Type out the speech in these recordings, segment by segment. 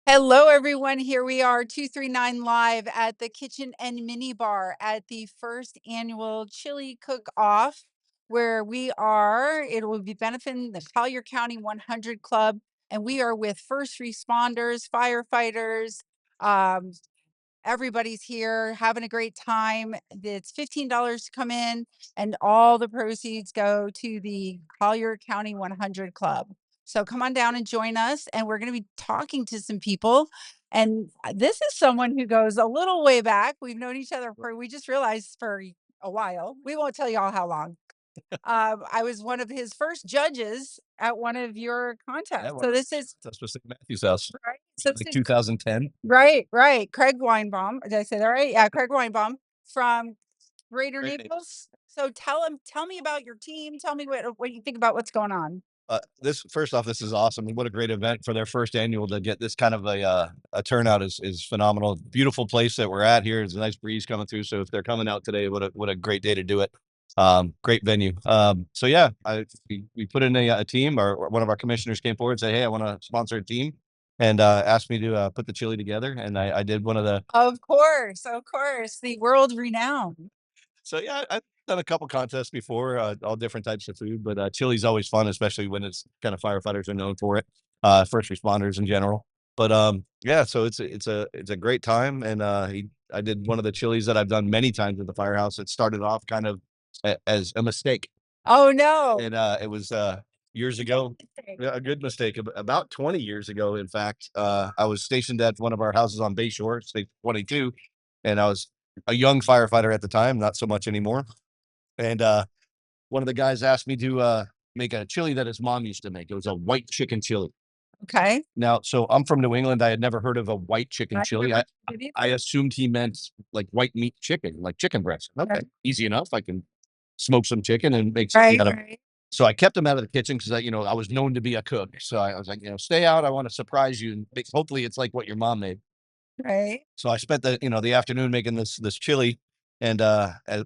Hello, everyone. Here we are, 239 Live at the Kitchen and Mini Bar at the first annual Chili Cook-Off, where we are. It will be benefiting the Collier County 100 Club, and we are with first responders, firefighters, um, everybody's here having a great time. It's $15 to come in, and all the proceeds go to the Collier County 100 Club. So come on down and join us. And we're going to be talking to some people. And this is someone who goes a little way back. We've known each other for, we just realized for a while. We won't tell you all how long. I was one of his first judges at one of your Yeah, contests. well, So this is that's Mr. Matthews' house, right. So this like is 2010. right, right. Craig Weinbaum. Did I say that right? Yeah, Craig Weinbaum from Greater Great name. Naples. So tell me about your team. Tell me what you think about what's going on. This first off, this is awesome. What a great event for their first annual to get this kind of a turnout is phenomenal. Beautiful place that we're at here. There's a nice breeze coming through. So if they're coming out today, what a great day to do it. Great venue. So yeah, we put in a team, or one of our commissioners came forward and said, "Hey, I want to sponsor a team," and asked me to put the chili together. And I did one of the. Of course, the world renowned. So yeah, I've done a couple contests before, all different types of food, but chili's always fun, especially when it's kind of firefighters are known for it, first responders in general. But yeah, so it's a great time, and I did one of the chilies that I've done many times at the firehouse. It started off kind of as a mistake, Oh no. and it was years ago. Yeah, a good mistake. About 20 years ago, in fact, I was stationed at one of our houses on Bayshore, State 22, and I was a young firefighter at the time, not so much anymore. And one of the guys asked me to make a chili that his mom used to make. It was a white chicken chili. Okay. Now, so I'm from New England. I had never heard of a white chicken I chili. never I did either. I assumed he meant like white meat chicken, like chicken breast. Okay, Right, easy enough. I can smoke some chicken and make something right, out of. right. So I kept him out of the kitchen because I was known to be a cook. So I was like, stay out. I want to surprise you, and hopefully it's like what your mom made. Right. So I spent the afternoon making this chili, and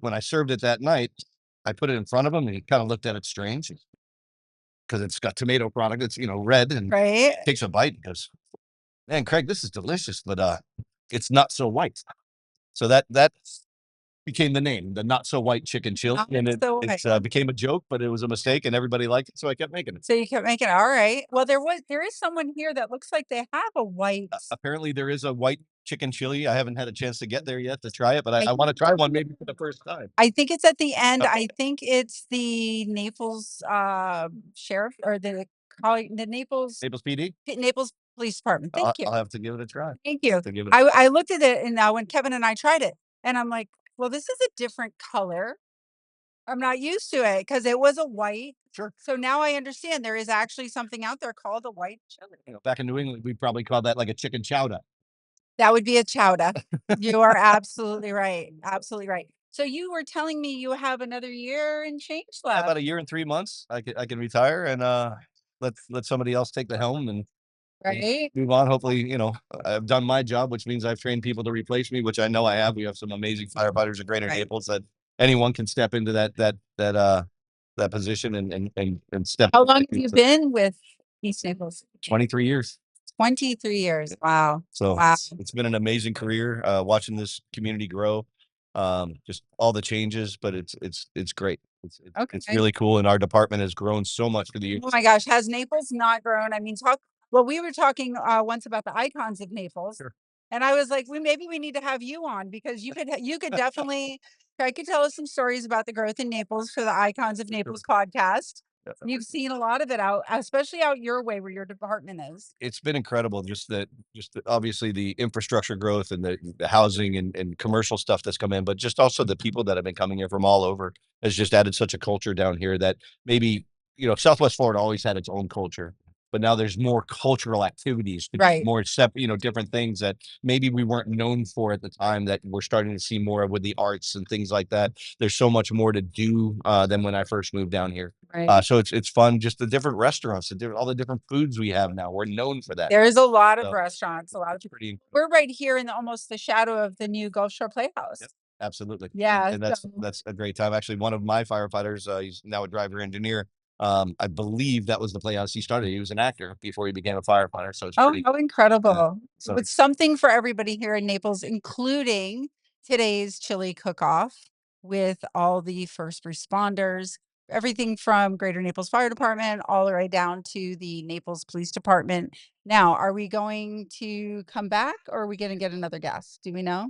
when I served it that night, I put it in front of him, and he kind of looked at it strange because it's got tomato product. It's red, and Right. takes a bite and goes, "Man, Craig, this is delicious, but it's not so white." So that became the name, the not so white chicken chili, Not and so it white. became a joke, but it was a mistake, and everybody liked it, so I kept making it. So you kept making all right. Well, there is someone here that looks like they have a white. Apparently, there is a white chicken chili. I haven't had a chance to get there yet to try it, but I, I I want to try one maybe for the first time. I think it's at the end. Uh, I think it's the Naples, sheriff or the Naples PD. Naples Police Department. I'll, Thank you. I'll have to give it a try. Thank you. To give it. I looked at it and now when Kevin and I tried it and I'm like, well, this is a different color. I'm not used to it because it was a white. Sure. So now I understand there is actually something out there called a white chili. Back in New England, we probably call that like a chicken chowder. That would be a chowder. You are absolutely right. Absolutely right. So you were telling me you have another year and change left. About a year and 3 months, I can retire and let somebody else take the helm and Right? move on. Hopefully, I've done my job, which means I've trained people to replace me, which I know I have. We have some amazing firefighters in Greater Right. Naples that anyone can step into that position and step. How long have you been with East Naples? 23 years. 23 years. Wow. So Wow. it's been an amazing career, watching this community grow. Just all the changes, but it's great. It's Okay. really cool, and our department has grown so much through the years. Oh my gosh, has Naples not grown? I mean, we were talking once about the icons of Naples. Sure. And I was like, maybe we need to have you on because you could definitely I could tell us some stories about the growth in Naples for the Icons of Naples podcast. Definitely. You've seen a lot of it out, especially out your way where your department is. It's been incredible. Obviously the infrastructure growth and the housing and commercial stuff that's come in, but just also the people that have been coming here from all over has just added such a culture down here that maybe, Southwest Florida always had its own culture, but now there's more cultural activities, Right. more different things that maybe we weren't known for at the time that we're starting to see more of with the arts and things like that. There's so much more to do than when I first moved down here. Right. So it's fun, just the different restaurants, all the different foods we have now. We're known for that. There is a lot of So restaurants, a lot of it's pretty. we're right here in almost the shadow of the new Gulf Shore Yep, Playhouse. absolutely. Yeah. And that's a great time. Actually, one of my firefighters, he's now a driver engineer. I believe that was the playhouse he started. He was an actor before he became a firefighter. So it's Oh, pretty, how incredible. so With something for everybody here in Naples, including today's chili cook-off with all the first responders, everything from Greater Naples Fire Department all the way down to the Naples Police Department. Now, are we going to come back or are we gonna get another guest? Do we know?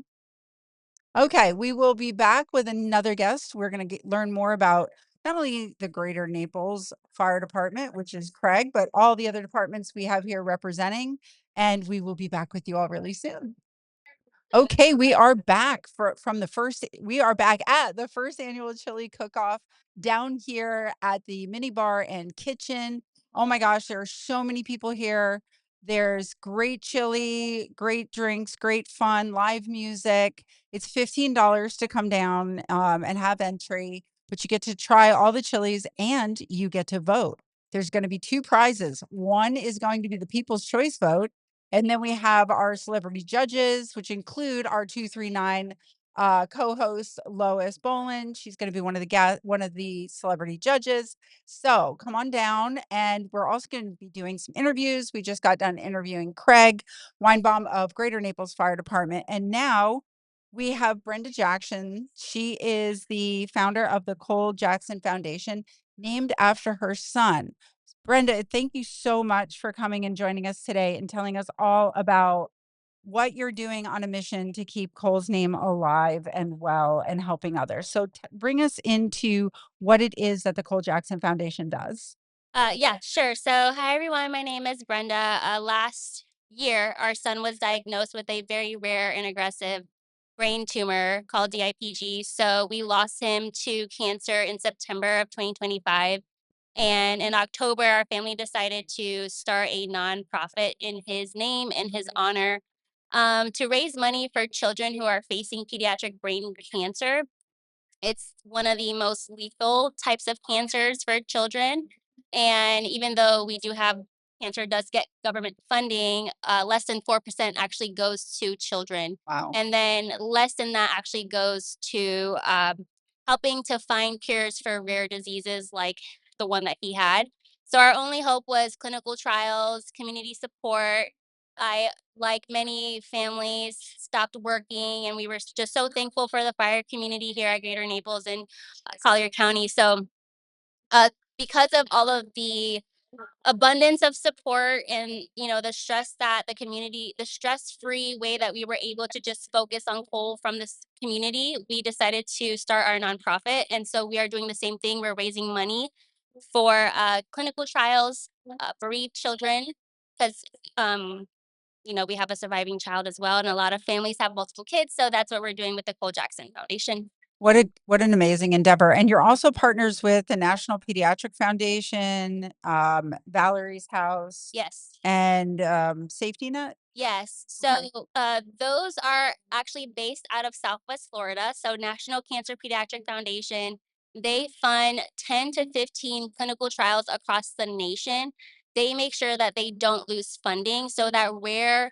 Okay, we will be back with another guest. We're going to learn more about not only the Greater Naples Fire Department, which is Craig, but all the other departments we have here representing. And we will be back with you all really soon. Okay, we are back we are back at the first annual chili cook-off down here at the mini bar and kitchen. Oh my gosh, there are so many people here. There's great chili, great drinks, great fun, live music. It's $15 to come down and have entry, but you get to try all the chilies and you get to vote. There's going to be two prizes. One is going to be the People's Choice vote, and then we have our celebrity judges, which include our 239 co-host Lois Boland. She's going to be one of the celebrity judges. So come on down, and we're also going to be doing some interviews. We just got done interviewing Craig Weinbaum of Greater Naples Fire Department, and now we have Brenda Jackson. She is the founder of the Cole Jackson Foundation, named after her son. Brenda, thank you so much for coming and joining us today and telling us all about what you're doing on a mission to keep Cole's name alive and well and helping others. So bring us into what it is that the Cole Jackson Foundation does. Yeah, sure. So, hi everyone. My name is Brenda. Last year, our son was diagnosed with a very rare and aggressive brain tumor called DIPG. So, we lost him to cancer in September of 2025. And in October, our family decided to start a nonprofit in his name and his honor to raise money for children who are facing pediatric brain cancer. It's one of the most lethal types of cancers for children, and even though we do have cancer does get government funding, less than 4% actually goes to children, Wow. and then less than that actually goes to, helping to find cures for rare diseases like the one that he had. So our only hope was clinical trials, community support. I, like many families, stopped working, and we were just so thankful for the fire community here at Greater Naples and Collier County. So, uh, because of all of the abundance of support and the stress that the stress-free way that we were able to just focus on Cole from this community, we decided to start our nonprofit, and so we are doing the same thing. We're raising money for clinical trials, bereaved children, because we have a surviving child as well, and a lot of families have multiple kids, so that's what we're doing with the Cole Jackson Foundation. What an amazing endeavor. And you're also partners with the National Pediatric Foundation, Valerie's House, Yes. and Safety Net. Yes. Okay. So, those are actually based out of Southwest Florida. So, National Cancer Pediatric Foundation, they fund 10 to 15 clinical trials across the nation. They make sure that they don't lose funding so that rare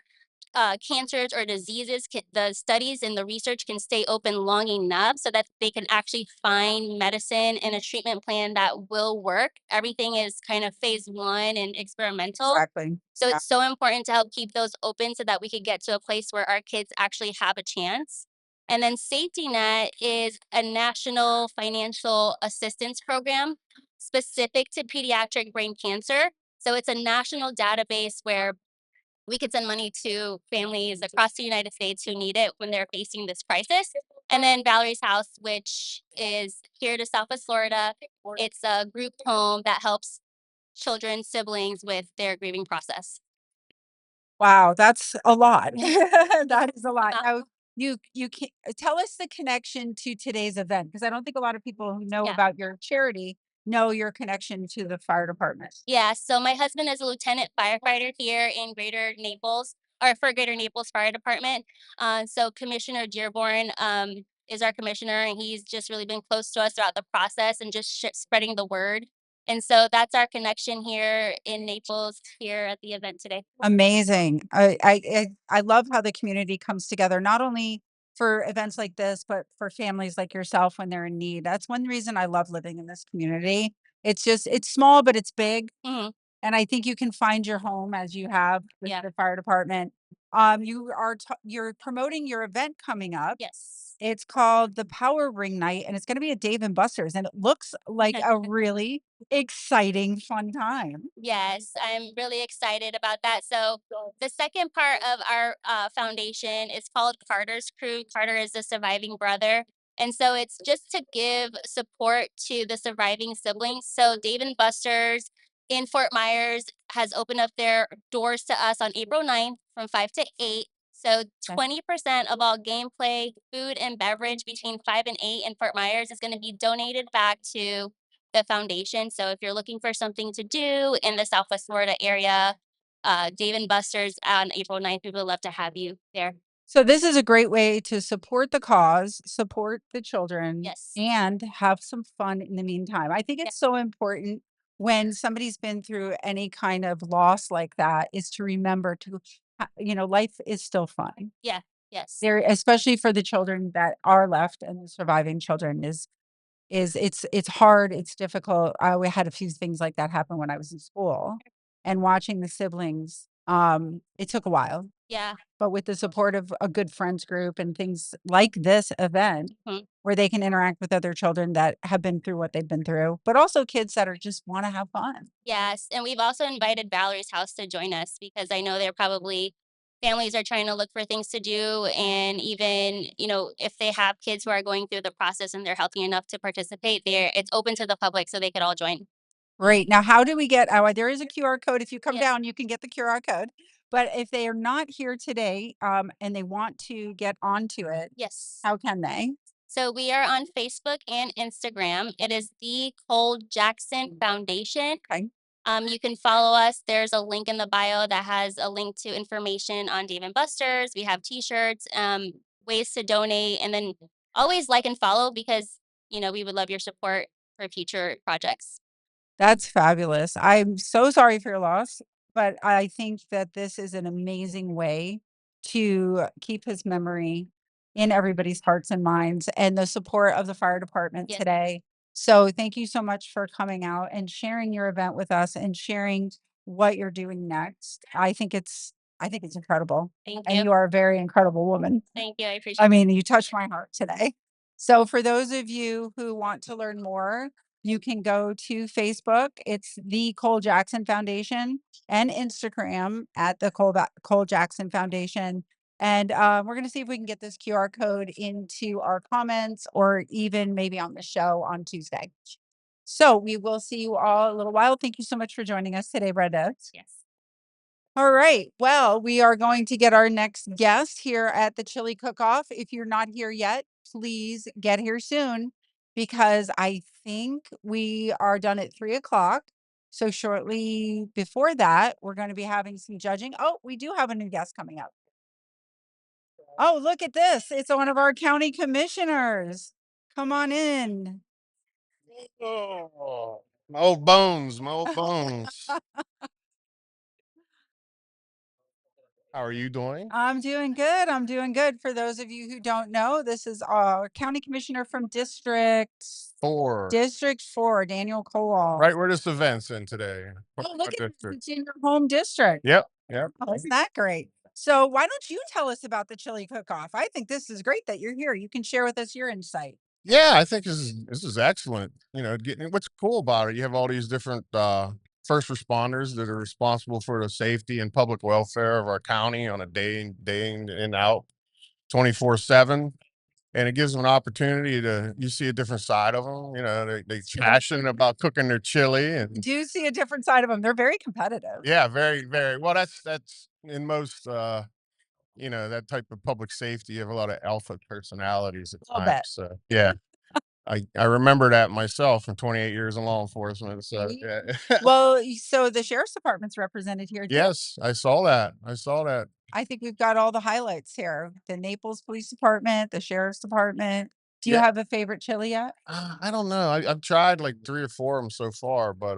cancers or diseases, the studies and the research can stay open long enough so that they can actually find medicine and a treatment plan that will work. Everything is kind of phase one and experimental. Exactly. So Yeah. it's so important to help keep those open so that we could get to a place where our kids actually have a chance. And then Safety Net is a national financial assistance program specific to pediatric brain cancer. So it's a national database where we could send money to families across the United States who need it when they're facing this crisis. And then Valerie's House, which is here to Southwest Florida. It's a group home that helps children, siblings with their grieving process. Wow, that's a lot. That is a lot. Uh, Now, you can tell us the connection to today's event, because I don't think a lot of people who know yeah. about your charity know your connection to the fire department. Yeah. So my husband is a lieutenant firefighter here in Greater Naples, or for Greater Naples Fire Department. So Commissioner Dearborn is our commissioner, and he's just really been close to us throughout the process and just spreading the word. And so that's our connection here in Naples, here at the event today. Amazing. I love how the community comes together, not only for events like this, but for families like yourself when they're in need. That's one reason I love living in this community It's small, but it's big. Mhm. And I think you can find your home as you have with Yeah. the fire department. You're promoting your event coming up. Yes. It's called the Power Ring Night, and it's going to be at Dave and Buster's, and it looks like a really exciting, fun time. Yes, I'm really excited about that. So the second part of our foundation is called Carter's Crew. Carter is the surviving brother. And so it's just to give support to the surviving siblings. So Dave and Buster's in Fort Myers has opened up their doors to us on April 9th from 5 to 8. So 20% of all gameplay, food, and beverage between 5 and 8 in Fort Myers is going to be donated back to the foundation. So if you're looking for something to do in the Southwest Florida area, Dave and Buster's on April 9th, we would love to have you there. So this is a great way to support the cause, support the children, Yes. and have some fun in the meantime. I think Yeah. it's so important when somebody's been through any kind of loss like that is to remember to, life is still fun. Yeah. Yes. There, especially for the children that are left and the surviving children it's hard, it's difficult. We had a few things like that happen when I was in school, and watching the siblings, it took a while, Yeah. but with the support of a good friends group and things like this event Mhm. where they can interact with other children that have been through what they've been through, but also kids that are just want to have fun. Yes. And we've also invited Valerie's House to join us because I know they're probably families are trying to look for things to do. And even, if they have kids who are going through the process and they're healthy enough to participate there, it's open to the public so they could all join. Great. Now, how do we get there is a QR code. If you come Yeah. down, you can get the QR code. But if they are not here today, and they want to get onto it, Yes. how can they? So we are on Facebook and Instagram. It is the Cole Jackson Foundation. Okay. You can follow us. There's a link in the bio that has a link to information on Dave and Buster's. We have t-shirts, ways to donate, and then always like and follow because, we would love your support for future projects. That's fabulous. I'm so sorry for your loss, but I think that this is an amazing way to keep his memory in everybody's hearts and minds and the support of the fire department Yes. today. So thank you so much for coming out and sharing your event with us and sharing what you're doing next. I think it's incredible. Thank And you. you are a very incredible woman. Thank you. I appreciate I mean, you touched my heart today. So for those of you who want to learn more, you can go to Facebook. It's the Cole Jackson Foundation, and Instagram at the Cole Jackson Foundation. And we're going to see if we can get this QR code into our comments or even maybe on the show on Tuesday. So we will see you all a little while. Thank you so much for joining us today, Brenda. Yes. All right. Well, we are going to get our next guest here at the Chili Cook-Off. If you're not here yet, please get here soon because I think we are done at 3 o'clock. So shortly before that, we're going to be having some judging. Oh, we do have a new guest coming up. Oh, look at this. It's one of our county commissioners. Come on in. Oh, my old bones, my old bones. How are you doing? I'm doing good. I'm doing good. For those of you who don't know, this is our county commissioner from Four. District 4, Daniel Kowal. Right where this event's in today. Oh, What look at this. district? It's in your home district. Yep, yep. Oh, isn't that great? So why don't you tell us about the chili cook-off? I think this is great that you're here. You can share with us your insight. Yeah, I think this is excellent. Getting what's cool about it, you have all these different first responders that are responsible for the safety and public welfare of our county on a day in and out 24/7. And it gives them an opportunity you see a different side of them. They passionate about cooking their chili and Do you see a different side of them? They're very competitive. yeah, very, very well. That's in most, that type of public safety. You have a lot of alpha personalities at I'll times. bet. So yeah, I remember that myself from 28 years in law enforcement. So See? yeah, Well, so the sheriff's department's represented here too. yes, I saw that. I saw that. I think we've got all the highlights here. The Naples Police Department, the Sheriff's Department. Do you Yeah. have a favorite chili yet? I don't know. I've tried like 3 or 4 of them so far, but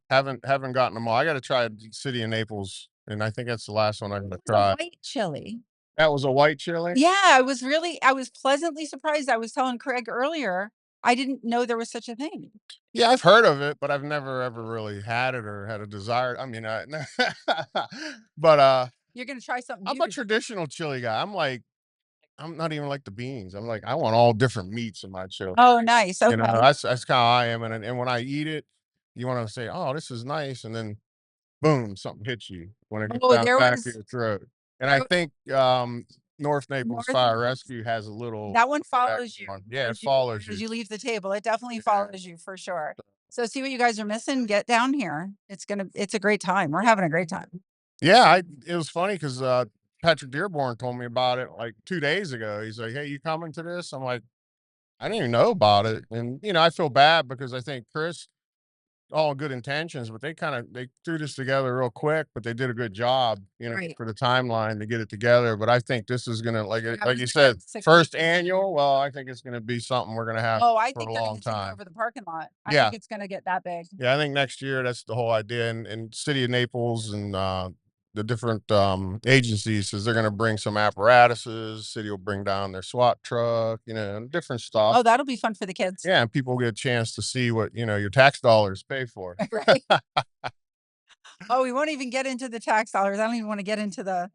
haven't gotten them all. I got to try the City of Naples, and I think that's the last one I'm gonna It's a try. white chili. That was a white chili. Yeah, I was pleasantly surprised. I was telling Craig earlier, I didn't know there was such a thing. Yeah, I've heard of it, but I've never ever really had it or had a desire. I mean, but You're gonna try something I'm new a today. traditional chili guy. I'm not even like the beans. I'm like, I want all different meats in my chili. Oh, nice. You know, Okay. that's kind of how I am. And when I eat it, you want to say, "Oh, this is nice," and then boom, something hits you when it gets Oh, down the there back of was your throat. And I there think North Naples North Fire Rescue has a little that one effect follows you on. Yeah, it as you follows you. as you leave the table. It definitely follows you for sure. So see what you guys are missing? Get down here. It's a great time. We're having a great time. Yeah, it was funny because Patrick Dearborn told me about it like 2 days ago. He's like, "Hey, you coming to this?" I'm like, I didn't even know about it. And I feel bad because I think Chris, all good intentions, but they threw this together real quick, but they did a good job, Right. for the timeline to get it together. But I think this is gonna, Yeah, like we you said said, 6 first annual. Well, I think it's gonna be something we're gonna have Oh, I for a think they're long gonna take time. over the parking lot. I Yeah. think it's gonna get that big. Yeah, I think next year that's the whole idea. And City of Naples and the different agencies says they're gonna bring some apparatuses. City will bring down their SWAT truck, and different stuff. Oh, that'll be fun for the kids. Yeah, and people get a chance to see what, your tax dollars pay for. Right. Oh, we won't even get into the tax dollars. I don't even wanna get into the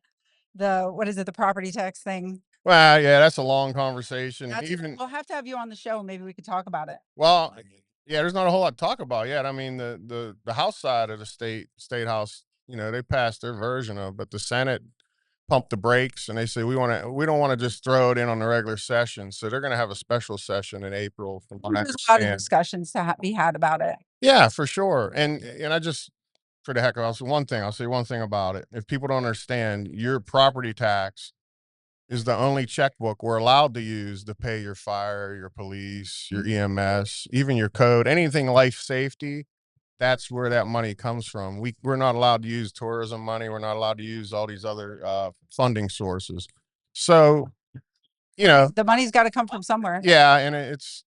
what is it, the property tax thing. Well, yeah, that's a long conversation. That's Even we'll have to have you on the show. Maybe we could talk about it. well, yeah, there's not a whole lot to talk about yet. I mean, the House side of the state house, they passed their version of, but the Senate pumped the brakes and they say we don't want to just throw it in on the regular session. So they're going to have a special session in April, from what I There's a lot of understand. discussions to be had about it. Yeah, for sure. And I just, for the heck of it, I'll say one thing about it. If people don't understand, your property tax is the only checkbook we're allowed to use to pay your fire, your police, your EMS, even your code, anything life safety. That's where that money comes from. We're not allowed to use tourism money. We're not allowed to use all these other funding sources. So, The money's got to come from somewhere. yeah, and it's.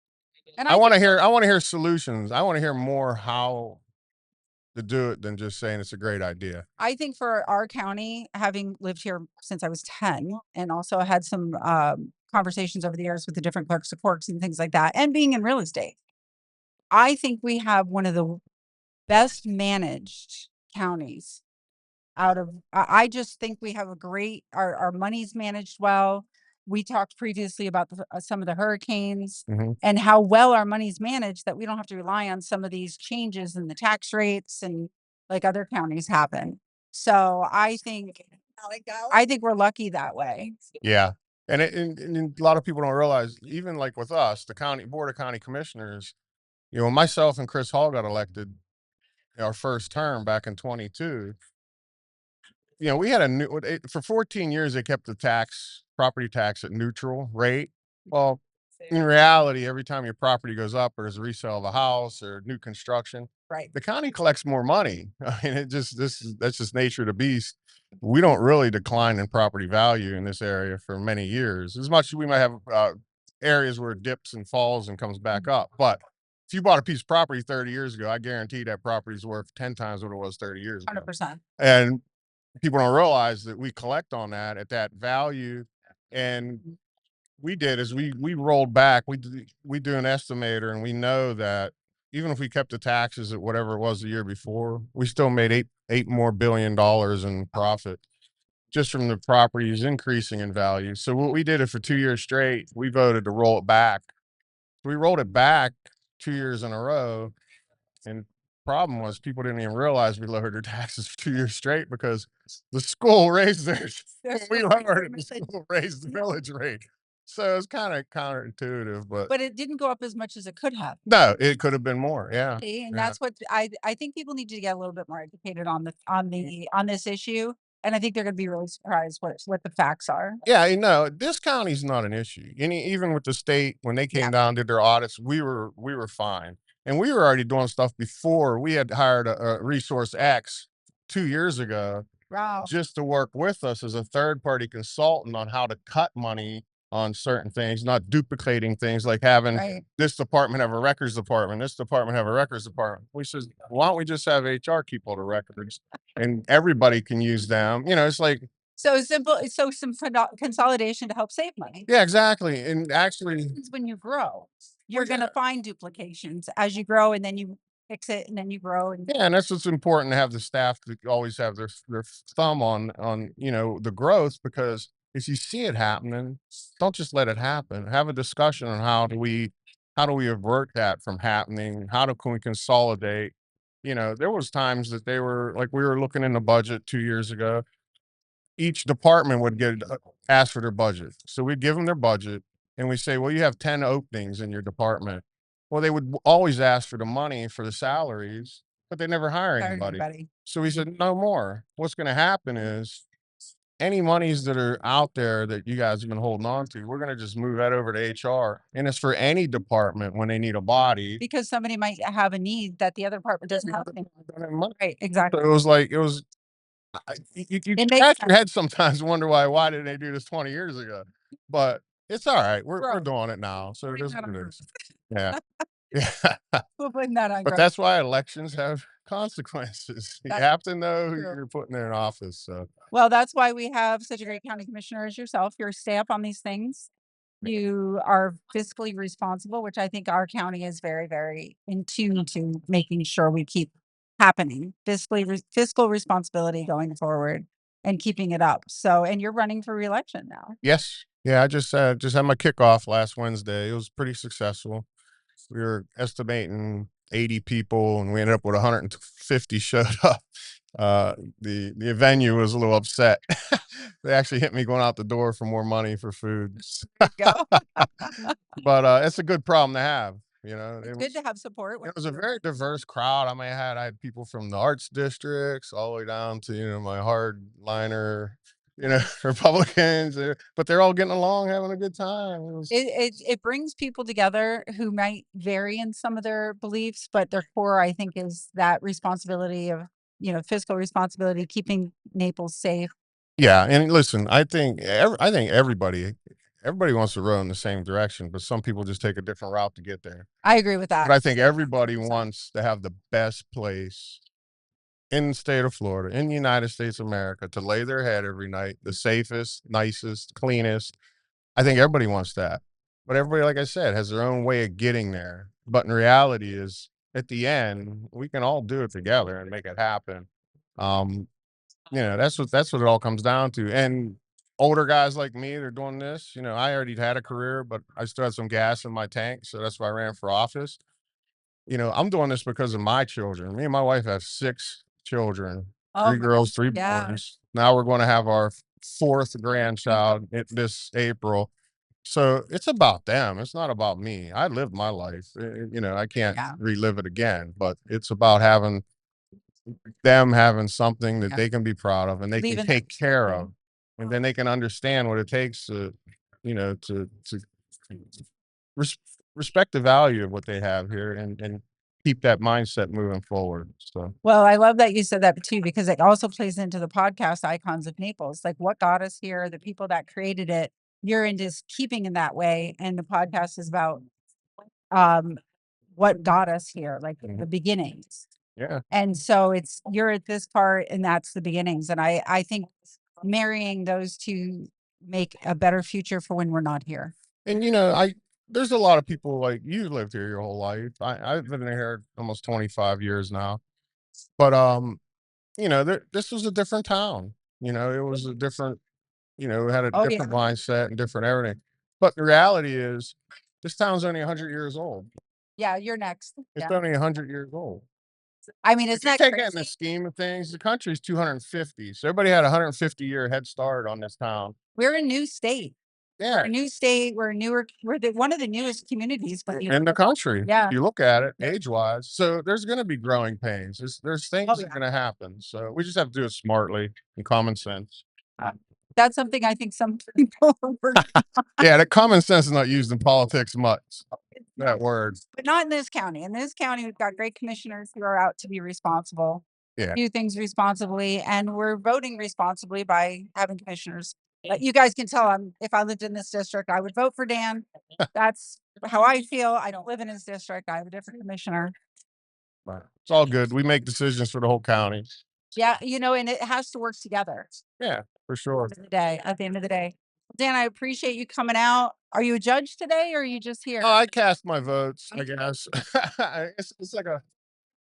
And I I want to think, hear. I want to hear solutions. I want to hear more how to do it than just saying it's a great idea. I think for our county, having lived here since I was 10 and also had some conversations over the years with the different clerks of courts and things like that, and being in real estate, I think we have one of the best managed counties out of I just think we have a great our money's managed well. We talked previously about some of the hurricanes Mhm. and how well our money's managed that we don't have to rely on some of these changes in the tax rates and like other counties happen. So I think we're lucky that way. Yeah. And a lot of people don't realize, even like with us, the county board of county commissioners, myself and Chris Hall got elected our first term back in 22. We had for 14 years, they kept the property tax at neutral rate. Well, in reality, every time your property goes up or there's a resale of a house or new construction, Right. the county collects more money. I mean, that's just nature of the beast. We don't really decline in property value in this area for many years. As much as we might have areas where it dips and falls and comes back up, but if you bought a piece of property 30 years ago, I guarantee that property's worth 10 times what it was 30 years ago. 100%. And people don't realize that we collect on that at that value. And we did is we rolled back. We do an estimator, and we know that even if we kept the taxes at whatever it was the year before, we still made eight more $billion in profit just from the properties increasing in value. So what we did it for 2 years straight, we voted to roll it back. We rolled it back 2 years in a row. And problem was people didn't even realize we lowered their taxes for 2 years straight because the school raised theirs. When we lowered it, the school raised the millage rate. So it's kind of counterintuitive, But it didn't go up as much as it could have. no, it could have been more. Yeah. See, and Yeah. that's what I think people need to get a little bit more educated on this issue. And I think they're gonna be really surprised what the facts are. Yeah, this county's not an issue. Even with the state, when they came Yeah. down, did their audits, we were fine. And we were already doing stuff before. We had hired a Resource X 2 years ago Wow. just to work with us as a third party consultant on how to cut money on certain things, not duplicating things like having Right. this department have a records department, this department have a records department. We said, why don't we just have HR keep all the records and everybody can use them? It's like So simple, so some consolidation to help save money. Yeah, exactly. And actually, Happens when you grow. You're gonna find duplications as you grow, and then you fix it, and then you grow, and yeah, and that's what's important to have the staff to always have their thumb on the growth, because if you see it happening, don't just let it happen. Have a discussion on how do we avert that from happening? Can we consolidate? There was times that they were like, we were looking in the budget 2 years ago. Each department would ask for their budget. So we'd give them their budget and we say, well, you have 10 openings in your department. Well, they would always ask for the money for the salaries, but they never hire hire anybody. anybody. So we said, no more. What's going to happen is any monies that are out there that you guys have been holding on to, we're going to just move that over to HR. And it's for any department when they need a body. Because somebody might have a need that the other department doesn't have. Right, exactly. So it was you It makes scratch your sense. head sometimes, wonder why didn't they do this 20 years ago? But it's all right. We're Growth. doing it now. So it Blame is that what on it growth. is. Yeah. Yeah. We'll blame that on But growth. that's why elections have consequences. You That's have to know who true. you're putting there in office. So Well, that's why we have such a great county commissioner as yourself. You're a stay up on these things. You are fiscally responsible, which I think our county is very, very in tune to making sure we keep happening. Fiscal responsibility going forward and keeping it up. So, and you're running for reelection now. yes. Yeah, I just had my kickoff last Wednesday. It was pretty successful. We were estimating 80 people and we ended up with 150 showed up. The venue was a little upset. They actually hit me going out the door for more money for food. Go. But it's a good problem to have. It's good to have support. It was a very diverse crowd. I had people from the arts districts all the way down to, my hardliner, Republicans, but they're all getting along, having a good time. It brings people together who might vary in some of their beliefs, but their core, I think, is that responsibility of, fiscal responsibility, keeping Naples safe. Yeah, and listen, I think everybody wants to row in the same direction, but some people just take a different route to get there. I agree with that. But I think everybody wants to have the best place in the state of Florida, in the United States of America, to lay their head every night, the safest, nicest, cleanest. I think everybody wants that. But everybody, like I said, has their own way of getting there. But in reality is, at the end, we can all do it together and make it happen. Um, that's what it all comes down to. And older guys like me, they're doing this. I already had a career, but I still had some gas in my tank, so that's why I ran for office. I'm doing this because of my children. Me and my wife have 6 children, Oh, 3 girls, 3 yeah. boys. Now we're going to have our 4th grandchild this April. So it's about them. It's not about me. I lived my life. I can't Yeah. relive it again, but it's about having them something that Yeah. they can be proud of and they Leaving can them take care something. of. And then they can understand what it takes to, to res- respect the value of what they have here and keep that mindset moving forward. So Well, I love that you said that too, because it also plays into the podcast Icons of Naples, like what got us here, the people that created it. You're into keeping in that way. And the podcast is about what got us here, like the beginnings. yeah. And so you're at this part and that's the beginnings. And I think marrying those two make a better future for when we're not here. And there's a lot of people like you lived here your whole life. I've been here almost 25 years now. But this was a different town. It was a different, it had a Oh, yeah. different mindset and different everything. But the reality is this town's only 100 years old. Yeah, you're next. It's Yeah. only 100 years old. I mean, If it's you not take it in the crazy. scheme of things, the country's 250. So everybody had a 150-year head start on this town. We're a new state. We're Yeah. a new state. We're one of the newest communities. In the country. Yeah. You look at it age-wise. So there's going to be growing pains. There's things Oh, that are yeah. going to happen. So we just have to do it smartly and common sense. That's something I think some people are working Yeah, that common sense is not used in politics much. That on, word. but not in this county. In this county, we've got great commissioners who are out to be responsible, Yeah. do things responsibly, and we're voting responsibly by having commissioners. But you guys can tell if I lived in this district, I would vote for Dan. That's how I feel. I don't live in his district. I have a different commissioner. But it's all good. We make decisions for the whole county. Yeah, you know, and it has to work together Yeah, for sure. at the end of the day. Dan, I appreciate you coming out. Are you a judge today or are you just here? Oh, I cast my votes, I guess. It's like a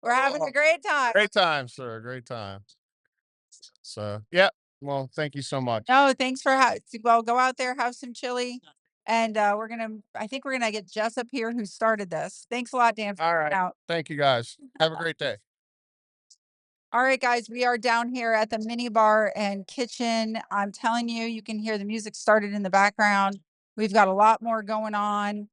We're having a great time. great time, sir. Great time. So, yeah. Well, thank you so much. No, thanks for well, go out there, have some chili. And I think we're gonna get Jess up here who started this. Thanks a lot, Dan, for All coming right. out. Thank you guys. Have a great day. All right, guys, we are down here at the mini bar and kitchen. I'm telling you, you can hear the music started in the background. We've got a lot more going on.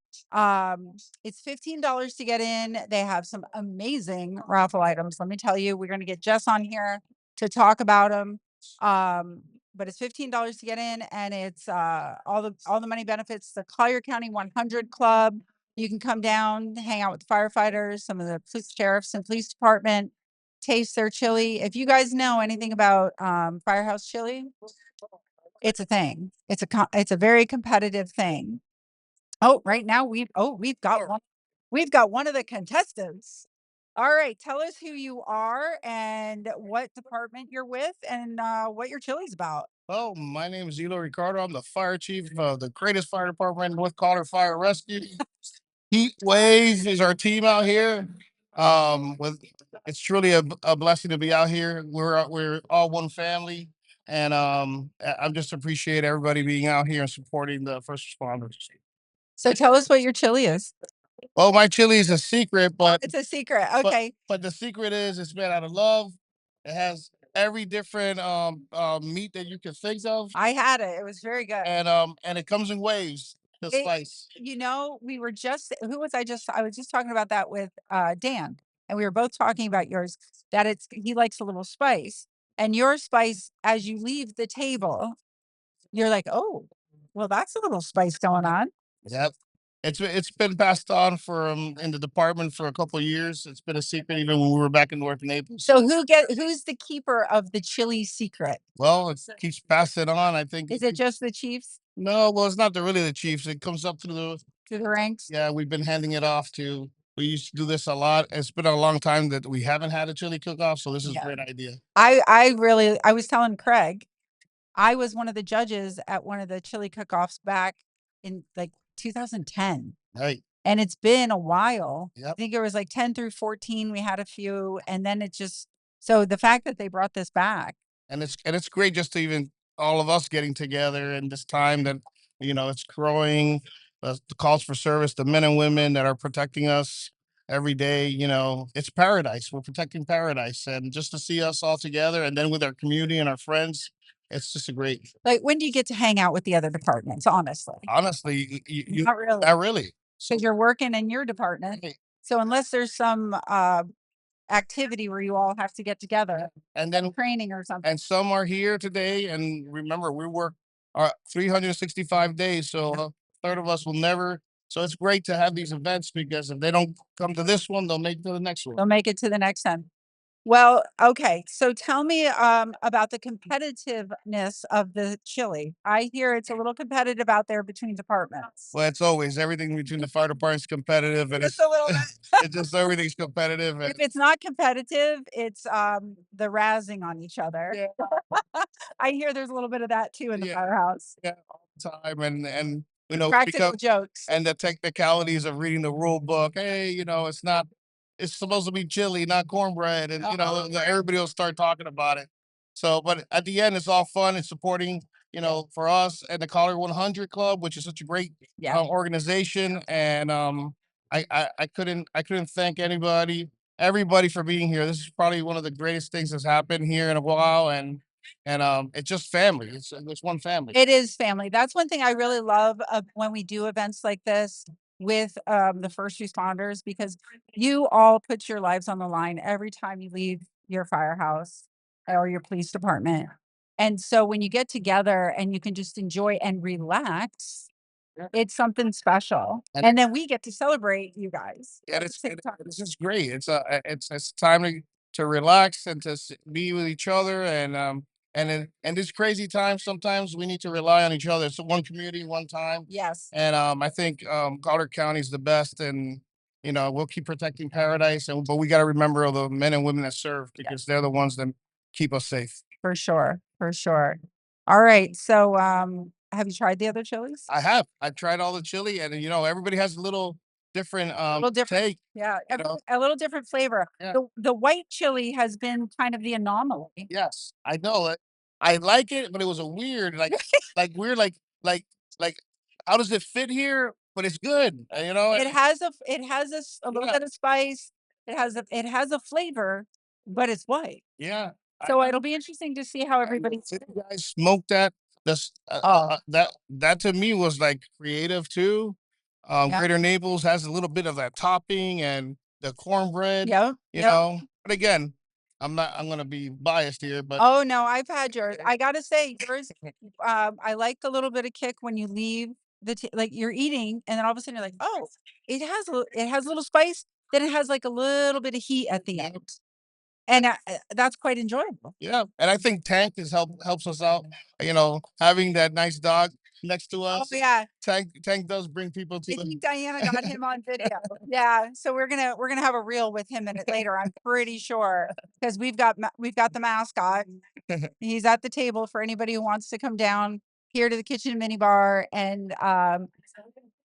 It's $15 to get in. They have some amazing raffle items. Let me tell you, we're going to get Jess on here to talk about them. But it's $15 to get in, and it's all the money benefits the Collier County 100 Club. You can come down, hang out with the firefighters, some of the police sheriffs and police department, taste their chili. If you guys know anything about Firehouse Chili, it's a thing. It's a very competitive thing. Oh, right now we've got one. We've got one of the contestants. All right, tell us who you are and what department you're with and what your chili's about. Well, my name is Elo Ricardo. I'm the fire chief of the greatest fire department in North Collar Fire Rescue. Heat Wave is our team out here. With it's truly a blessing to be out here. We're all one family, and I'm just appreciate everybody being out here and supporting the first responders. So tell us what your chili is. Well, my chili is a secret, but It's a secret. but Okay. but the secret is it's made out of love. It has every different meat that you can think of, I had it. It was very good. and it comes in waves. The It- spice. You know, I was just talking about that with Dan, and we were both talking about yours, that he likes a little spice. And your spice, as you leave the table, you're like, oh, well, that's a little spice going on. Yep. It's been passed on for in the department for a couple of years. It's been a secret even when we were back in North Naples. So who's the keeper of the chili secret? Well, it keeps passing on. I think Is it just the chiefs no, well, it's not really the Chiefs. It comes up through the through the ranks? yeah, we've been handing it off to we used to do this a lot. It's been a long time that we haven't had a chili cook off, so this is Yeah. a great idea. I was telling Craig, I was one of the judges at one of the chili cook-offs back in like 2010. Right. And it's been a while. I Yep. think it was like 10 through 14. We had a few, and then so the fact that they brought this back. And it's great just to even all of us getting together in this time that it's growing the calls for service, the men and women that are protecting us every day. It's paradise. We're protecting paradise, and just to see us all together and then with our community and our friends, it's just a great. Like, when do you get to hang out with the other departments? Honestly, Honestly, not really, not really. because you're working in your department. Right. So unless there's some activity where you all have to get together, And then training or something. and some are here today. And remember, we work 365 days, so a third of us will never. So it's great to have these events because if they don't come to this one, they'll make it to the next one. They'll make it to the next one. Well, okay. So tell me about the competitiveness of the chili. I hear it's a little competitive out there between departments. Well, it's always everything between the fire department's competitive, and Just a little bit. it's just everything's competitive. And If it's not competitive, it's the razzing on each other. yeah, I hear there's a little bit of that too in the Yeah. firehouse. yeah, all the time, and Practical become jokes. and the technicalities of reading the rule book. Hey, it's not. It's supposed to be chili, not cornbread, and everybody will start talking about it. So, but at the end, it's all fun and supporting. For us and the Collar 100 Club, which is such a great Yeah. organization, and I couldn't thank everybody for being here. This is probably one of the greatest things that's happened here in a while, and it's just family. It's one family. It is family. That's one thing I really love when we do events like this with the first responders, because you all put your lives on the line every time you leave your firehouse or your police department. And so when you get together and you can just enjoy and relax, it's something special. And- And then we get to celebrate you guys. Yeah, at the same time. it's just great. It's time to relax and to be with each other, and this crazy time sometimes we need to rely on each other. It's one community, one time, Yes. and I think Collier County is the best, and we'll keep protecting paradise, but we got to remember all the men and women that serve because they're the ones that keep us safe. For sure. For sure. All right. So, have you tried the other chilies? I have. I've tried all the chili, and everybody has a little different little different. take. Yeah. You know? A little different flavor. Yeah. The white chili has been kind of the anomaly. Yes, I know it. I like it, but it was a weird, like weird, like how does it fit here? But it's good, It has a little Yeah. bit of spice. It has a flavor, but it's white. Yeah. So it'll be interesting to see how everybody. You guys smoked that. That's that to me was like creative too. Yeah. Greater Naples has a little bit of that topping and the cornbread. Yeah. You yeah. know, but again, I'm gonna be biased here, but Oh no, I've had yours. I gotta say yours. I like a little bit of kick when you leave like you're eating, and then all of a sudden you're like, oh, it has a little spice. Then it has like a little bit of heat at the end, and that's quite enjoyable. yeah, and I think Tank helps us out. Having that nice dog next to Oh us. yeah, Tank does bring people to I the. think Diana got him on video. Yeah, so we're gonna have a reel with him in it later. I'm pretty sure because we've got the mascot. He's at the table for anybody who wants to come down here to the kitchen mini bar and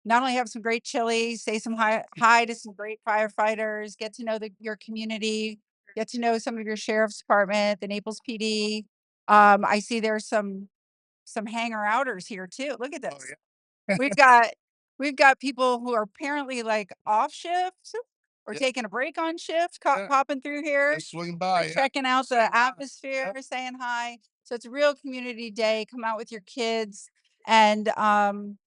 not only have some great chili, say some hi to some great firefighters, get to know your community, get to know some of your sheriff's department, the Naples PD. I see there's some hanger outers here too. Look at Oh, this. yeah. We've got people who are apparently like off shift or Yeah. taking a break on shift, Yeah. popping through here, Just swing by. Yeah. checking out the atmosphere, saying hi. So it's a real community day. Come out with your kids. And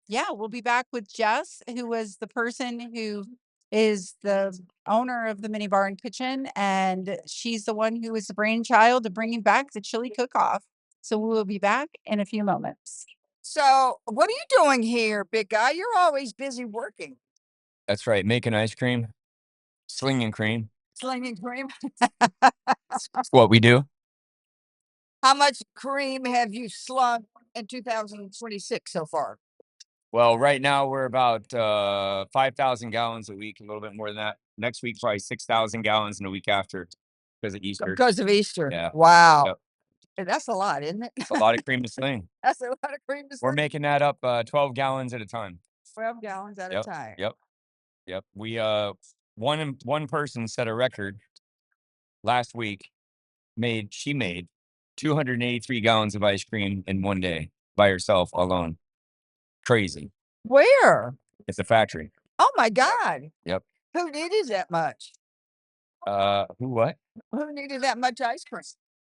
yeah, we'll be back with Jess, who was the person who is the owner of the mini bar and kitchen. And she's the one who is the brainchild of bringing back the chili cook-off. So we will be back in a few moments. So, what are you doing here, big guy? You're always busy working. That's right. Making ice cream, slinging cream. Slinging cream. That's what we do. How much cream have you slung in 2026 so far? Well, right now we're about 5,000 gallons a week, a little bit more than that. Next week, probably 6,000 gallons, and a week after because of Easter. Because of Easter. Yeah. Wow. Yep. That's a lot, isn't it? It's a lot of cream to sling. That's a lot of cream to We're sling. making that up 12 gallons at a time. 12 gallons at Yep. a time. Yep. We one person set a record last week. She made 283 gallons of ice cream in one day by herself alone. Crazy. Where? It's a factory. Oh my God. Yep. Who needed that much? Who what? Who needed that much ice cream?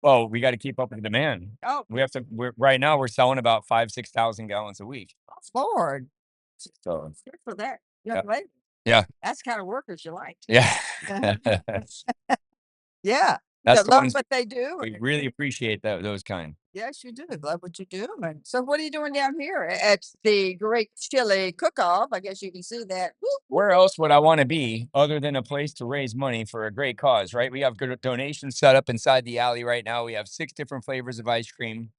Well, we got to keep up with the demand. Oh, We have to. Right now we're selling about 5,000-6,000 gallons a week. Lord. So Good for that. Young Yep. lady. Yeah. That's the kind of workers you like. yeah, Yeah. that's That the love ones what they do. we really appreciate. Those kind. Yes, you do. Love what you do. And so what are you doing down here at the Great Chili Cook-Off? I guess you can see that. Woo. Where else would I want to be other than a place to raise money for a great cause, right? We have good donations set up inside the alley right now. We have 6 different flavors of ice cream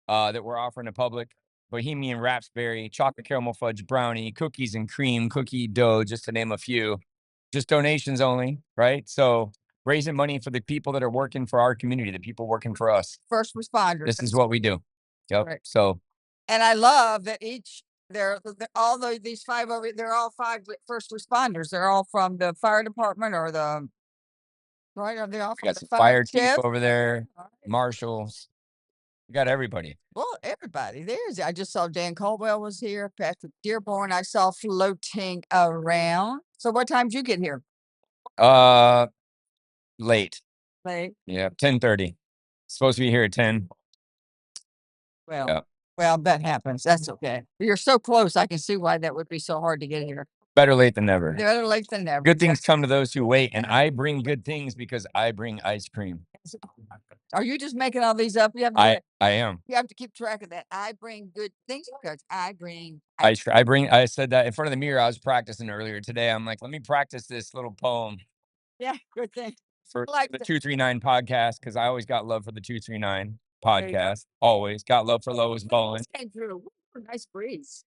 that we're offering to public. Bohemian raspberry, chocolate caramel fudge brownie, cookies and cream, cookie dough, just to name a few. Just donations only, right? So raising money for the people that are working for our community, the people working for us. First responders. This is what we do. Yep. Right. So And I love that these 5 over, they're all 5 first responders. They're all from the fire department or right? Are they all we from got the some fire chief chief? over there, All right. marshals. We got everybody. Well, everybody. I just saw Dan Caldwell was here. Patrick Dearborn I saw floating around. So what time did you get here? Late. Late. Yeah, 10:30. Supposed to be here at 10. Well, Yeah. well, that happens. That's okay. You're so close. I can see why that would be so hard to get here. Better late than never. Better late than never. Good things come to those who wait, and I bring good things because I bring ice cream. Are you just making all these up? I am You have to keep track of that. I bring good things because I bring ice cream. I said that in front of the mirror. I was practicing earlier today. I'm like, let me practice this little poem Yeah, good thing. for Like the that. 239 podcast because I always got love for the 239 There you go. podcast. Always got love for Lois Bowen. Just came through. Woo, nice breeze.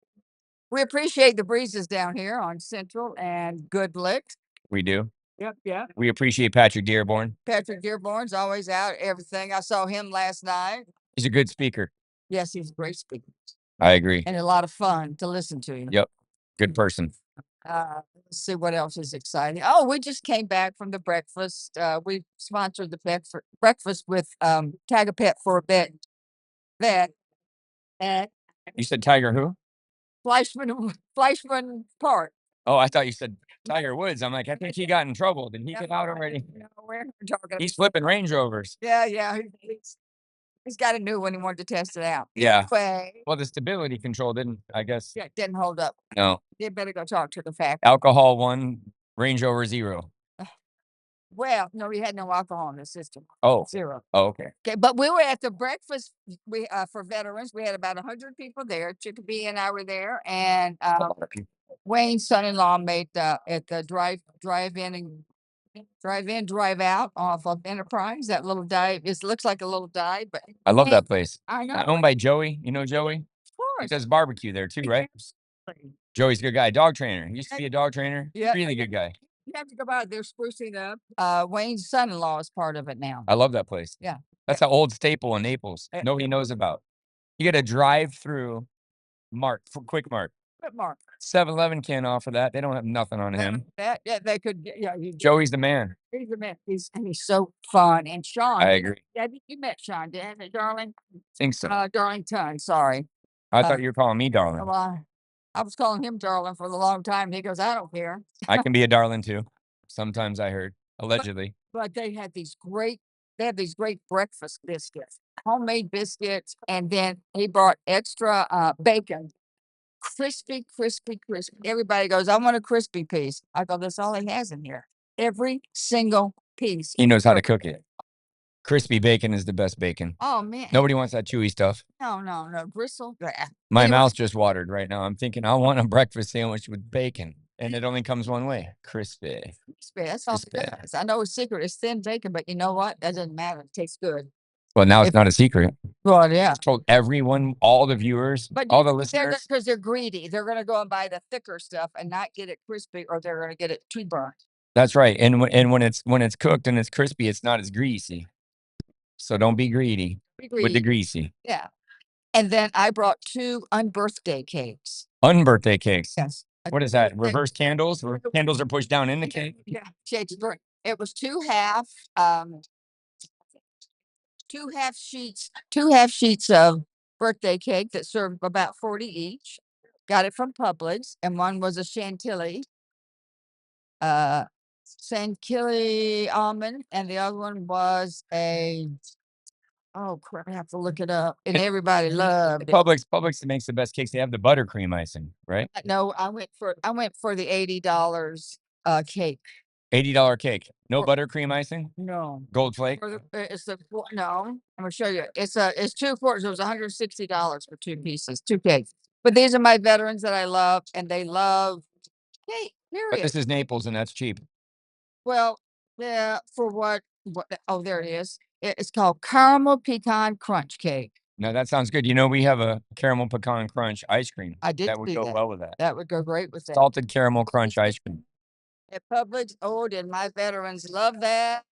We appreciate the breezes down here on Central and Good Lick. We do. Yep. We appreciate Patrick Dearborn. Patrick Dearborn's always out, everything. I saw him last night. He's a good speaker. Yes, he's a great speaker I agree. and a lot of fun to listen to. Yep. Good person. Let's see what else is exciting. Oh, we just came back from the breakfast. We sponsored the breakfast with Tag a Pet for a vet at You said Tiger who? Fleischman Park. Oh, I thought you said Tiger Woods. I'm like, I think he got in trouble. Did he No, get out already? No, we're talking. He's flipping Range Rovers. Yeah. He's got a new one. He wanted to test it out. Yeah. Anyway, Well, the stability control didn't, I guess. yeah, it didn't hold up. No. You better go talk to the factory. Alcohol 1, Range Rover 0. Well, no, we had no alcohol in the system. Oh. 0. Oh, okay. Okay, but we were at the breakfast. We for veterans. We had about 100 people there. Chickabee and I were there, and Wayne's son-in-law made at the drive-in drive out off of Enterprise. That little dive. It looks like a little dive, but I love Hey, that place. I know. Owned by Joey. You know Joey? Of He course. does barbecue there too, right? Absolutely. Joey's a good guy. Dog trainer. He used to be a dog trainer. Yeah. Really good guy. You have to go by. They're sprucing up. Wayne's son-in-law is part of it now. I love that place. Yeah. That's an old staple in Naples. Eh, Nobody knows about. You get a drive through Quick Mart. But Mark, 7-Eleven can't offer that. They don't have nothing on him. that they could. Yeah, Joey's the man. he's the man. He's so fun. And Sean, I agree. you met Sean, didn't you, darling? Think so. Darlington. Sorry. I thought you were calling me darling. Well, I was calling him darling for a long time. He goes, I don't care. I can be a darling too. Sometimes I heard. Allegedly. But they have these great breakfast biscuits, homemade biscuits, and then he brought extra bacon. Crispy. Everybody goes, I want a crispy piece. I go, that's all he has in here. Every single piece. He knows how to cook it. Crispy bacon is the best bacon. Oh man. Nobody wants that chewy stuff. No. Gristle. Blah. My Anyway. mouth's just watered right now. I'm thinking I want a breakfast sandwich with bacon. And it only comes one way. Crispy. Crispy. That's all it Crispy. does. I know his secret is thin bacon, but you know what? That doesn't matter. It tastes good. Well, now it's If- not a secret. Well, yeah. I told everyone, all the viewers, But all the they're listeners. because they're greedy. They're gonna go and buy the thicker stuff and not get it crispy, or they're gonna get it too burnt. That's right. And when it's cooked and it's crispy, it's not as greasy. So don't be greedy Be with the greedy. greasy. Yeah. And then I brought 2 unbirthday cakes. Unbirthday cakes. Yes. What is that? Reverse candles? Where candles are pushed down in the cake? Yeah. Shades of green. It was 2 half sheets of birthday cake that served about 40 each. Got it from Publix, and one was a Chantilly almond, and the other one was oh crap, I have to look it up. And everybody loved it. Publix makes the best cakes. They have the buttercream icing, right? No, I went for the $80 cake. $80 cake. No For- buttercream icing? No. Gold flake? No, I'm gonna show you. It's 2 quarters. It was $160 for 2 pieces, 2 cakes. But these are my veterans that I love, and they love cake. But Period. this is Naples and that's cheap. Well, yeah, for what? Oh, there it is. It's called caramel pecan crunch cake. Now that sounds good. You know, we have a caramel pecan crunch ice cream. I did That would see go that. well with that. That would go great with that. Salted caramel crunch ice cream. At Publix, and my veterans love that.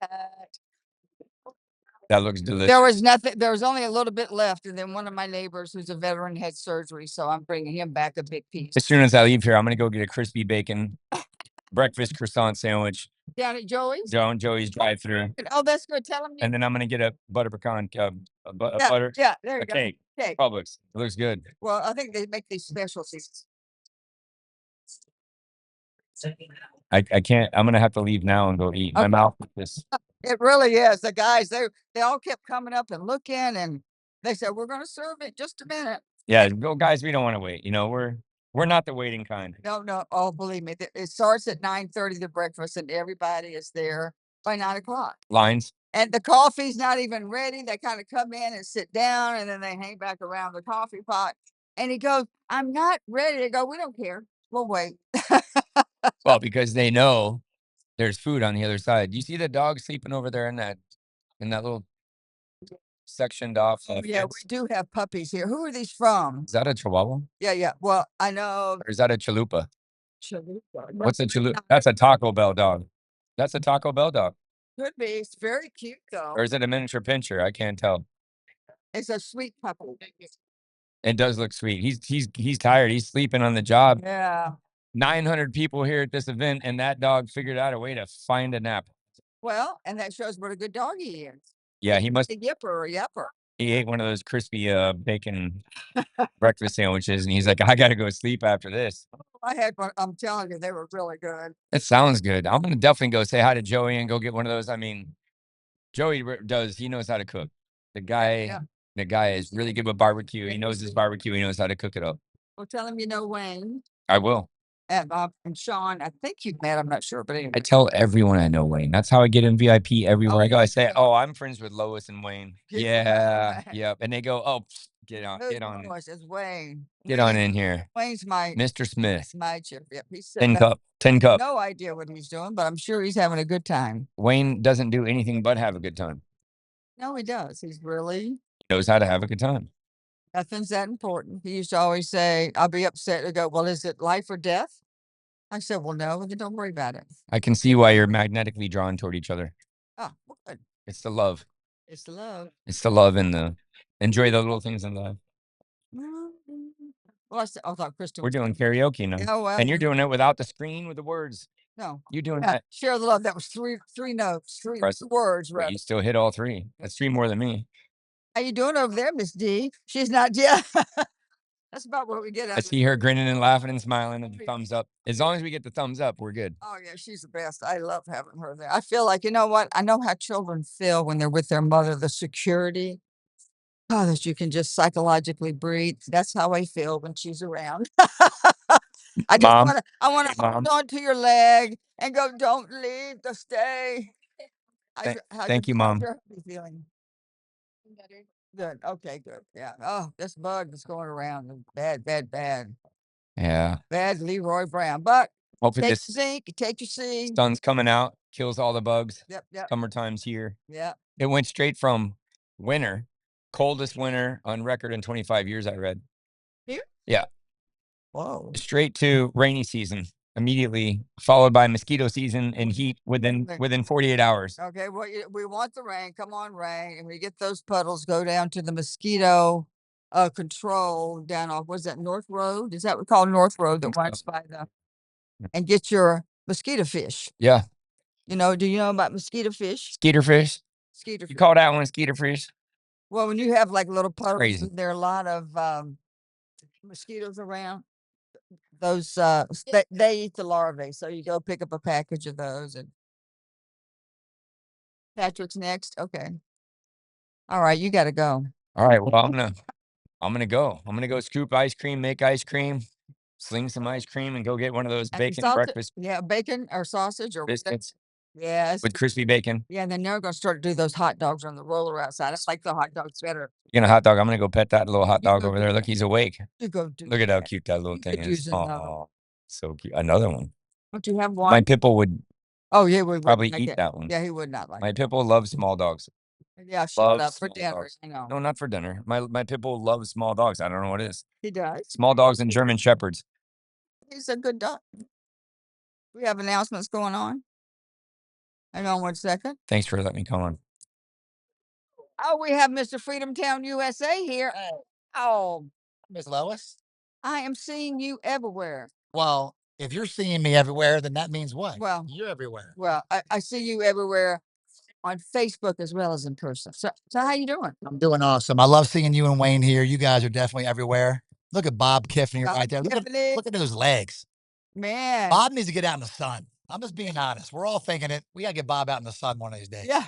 That looks delicious. There was nothing. There was only a little bit left, and then one of my neighbors, who's a veteran, had surgery, so I'm bringing him back a big piece. As soon as I leave here, I'm gonna go get a crispy bacon breakfast croissant sandwich. Down at Joey's. Joey's drive through. Oh, that's good. Tell him. And then I'm gonna get a butter pecan Yeah, butter yeah, there you a go. cake. Cake. Publix. It looks good. Well, I think they make these specialties. I can't. I'm gonna have to leave now and go eat. My Okay. mouth is just. It really is. The guys, they all kept coming up and looking, and they said, "We're gonna serve it just a minute." Yeah, go guys. We don't want to wait. You know, we're not the waiting kind. No. Oh, believe me, it starts at 9:30 the breakfast, and everybody is there by 9 o'clock. Lines. And the coffee's not even ready. They kind of come in and sit down, and then they hang back around the coffee pot. And he goes, "I'm not ready." They go, "We don't care. We'll wait." Well, because they know there's food on the other side. You see the dog sleeping over there in that little sectioned off. Yeah, fence? we do have puppies here. Who are these from? Is that a Chihuahua Yeah. Well, I know. or is that a Chalupa? Chalupa. What's a Chalupa? That's a Taco Bell dog. That's a Taco Bell dog. Could be. It's very cute though. Or is it a miniature pincher? I can't tell. It's a sweet puppy. It does look sweet. He's tired. He's sleeping on the job. Yeah. 900 people here at this event, and that dog figured out a way to find a nap. Well, and that shows what a good dog he is. Yeah, he must. A yipper or a yepper. He ate one of those crispy bacon breakfast sandwiches, and he's like, I gotta go sleep after this. I had one. I'm telling you, they were really good. It sounds good. I'm gonna definitely go say hi to Joey and go get one of those. I mean, Joey he knows how to cook. The Yeah. guy is really good with barbecue. He knows his barbecue. He knows how to cook it up. Well, tell him you know Wayne I will. and Sean. I think you've met. I'm not sure, but anyway. I tell everyone I know Wayne. That's how I get in VIP everywhere I go. I say, yeah. "Oh, I'm friends with Lois and Wayne." Get Yeah, Wayne. yep. And they go, "Oh, get on Lois, it's Wayne. get on in here, Wayne's my Mr. Smith." chip. Yep, he's 10 cup. no idea what he's doing, but I'm sure he's having a good time. Wayne doesn't do anything but have a good time. No, he does. He's really Knows how to have a good time. nothing's that important. He used to always say, "I'll be upset." And go, "Well, is it life or death?" I said, "Well, no, then don't worry about it." I can see why you're magnetically drawn toward each other. Oh, well, good. It's the love. It's love. It's the love and the enjoy the little things in life. Well, I thought Kristen. We're doing karaoke now, Oh well. and you're doing it without the screen with the words. No. You're doing Yeah, that. share the love. That was three notes, three Impressive. words. But Right. you still hit all three. That's 3 more than me. How you doing over there, Miss D? She's not yet. That's about what we get out I of see her grinning and laughing and smiling and the thumbs up. As long as we get the thumbs up, we're good. Oh yeah, she's the best. I love having her there. I feel like, you know what? I know how children feel when they're with their mother, the security. Oh, that you can just psychologically breathe. That's how I feel when she's around. I just Mom. wanna Hey, Mom. hold on to your leg and go, "Don't leave, to stay." Thank you, Mom. How's your hubby feeling? Good. Okay, good. Yeah. Oh, this bug is going around. Bad, bad, bad. Yeah. Bad Leroy Brown. But Hopefully take this zinc, take your seed. sun's coming out, kills all the bugs. Yep, yep, Summertime's here. yep. It went straight from winter, coldest winter on record in 25 years, I read. Here? Yeah. Whoa. Straight to rainy season immediately, followed by mosquito season and heat within 48 hours. Okay, well, we want the rain. Come on, rain. And we get those puddles, go down to the mosquito control down off, was that North Road? Is that what we call North Road that Think so. runs by and get your mosquito fish. Yeah. You know, do you know about mosquito fish? Skeeter fish. Skeeter You fish. call that one skeeter fish? Well, when you have like little puddles, crazy. and there are a lot of mosquitoes around. Those they eat the larvae, so you go pick up a package of those. And Patrick's next. Okay. All right, you got to go. All right. Well, I'm gonna go. I'm gonna go scoop ice cream, make ice cream, sling some ice cream, and go get one of those And bacon sausage- breakfast Yeah, bacon or sausage or biscuits yes. with crispy bacon. Yeah, and then they're gonna start to do those hot dogs on the roller outside. I like the hot dogs better. You know, hot dog. I'm gonna go pet that little hot You dog go over do there. that. Look, he's awake. You go do. Look at how that. cute that little You thing could is. use another. Oh, so cute. Another one. Don't you have My one? pit bull would Oh yeah, we would probably like eat it. that one. Yeah, he would not like. My pit bull loves small dogs. Yeah, shut loves up for small dinner. dogs. I know. No, not for dinner. My pit bull loves small dogs. I don't know what it is. He does. Small dogs and German shepherds. He's a good dog. We have announcements going on. Hang on 1 second. Thanks for letting me come on. Oh, we have Mr. Freedom Town USA here. Oh, Miss Lois? I am seeing you everywhere. Well, if you're seeing me everywhere, then that means what? Well, You're everywhere. well, I see you everywhere on Facebook as well as in person. So how you doing? I'm doing awesome. I love seeing you and Wayne here. You guys are definitely everywhere. Look at Bob Kiffney Bob right there. Tiffany, Look at those legs. man. Bob needs to get out in the sun. I'm just being honest. We're all thinking it. We got to get Bob out in the sun one of these days. Yeah.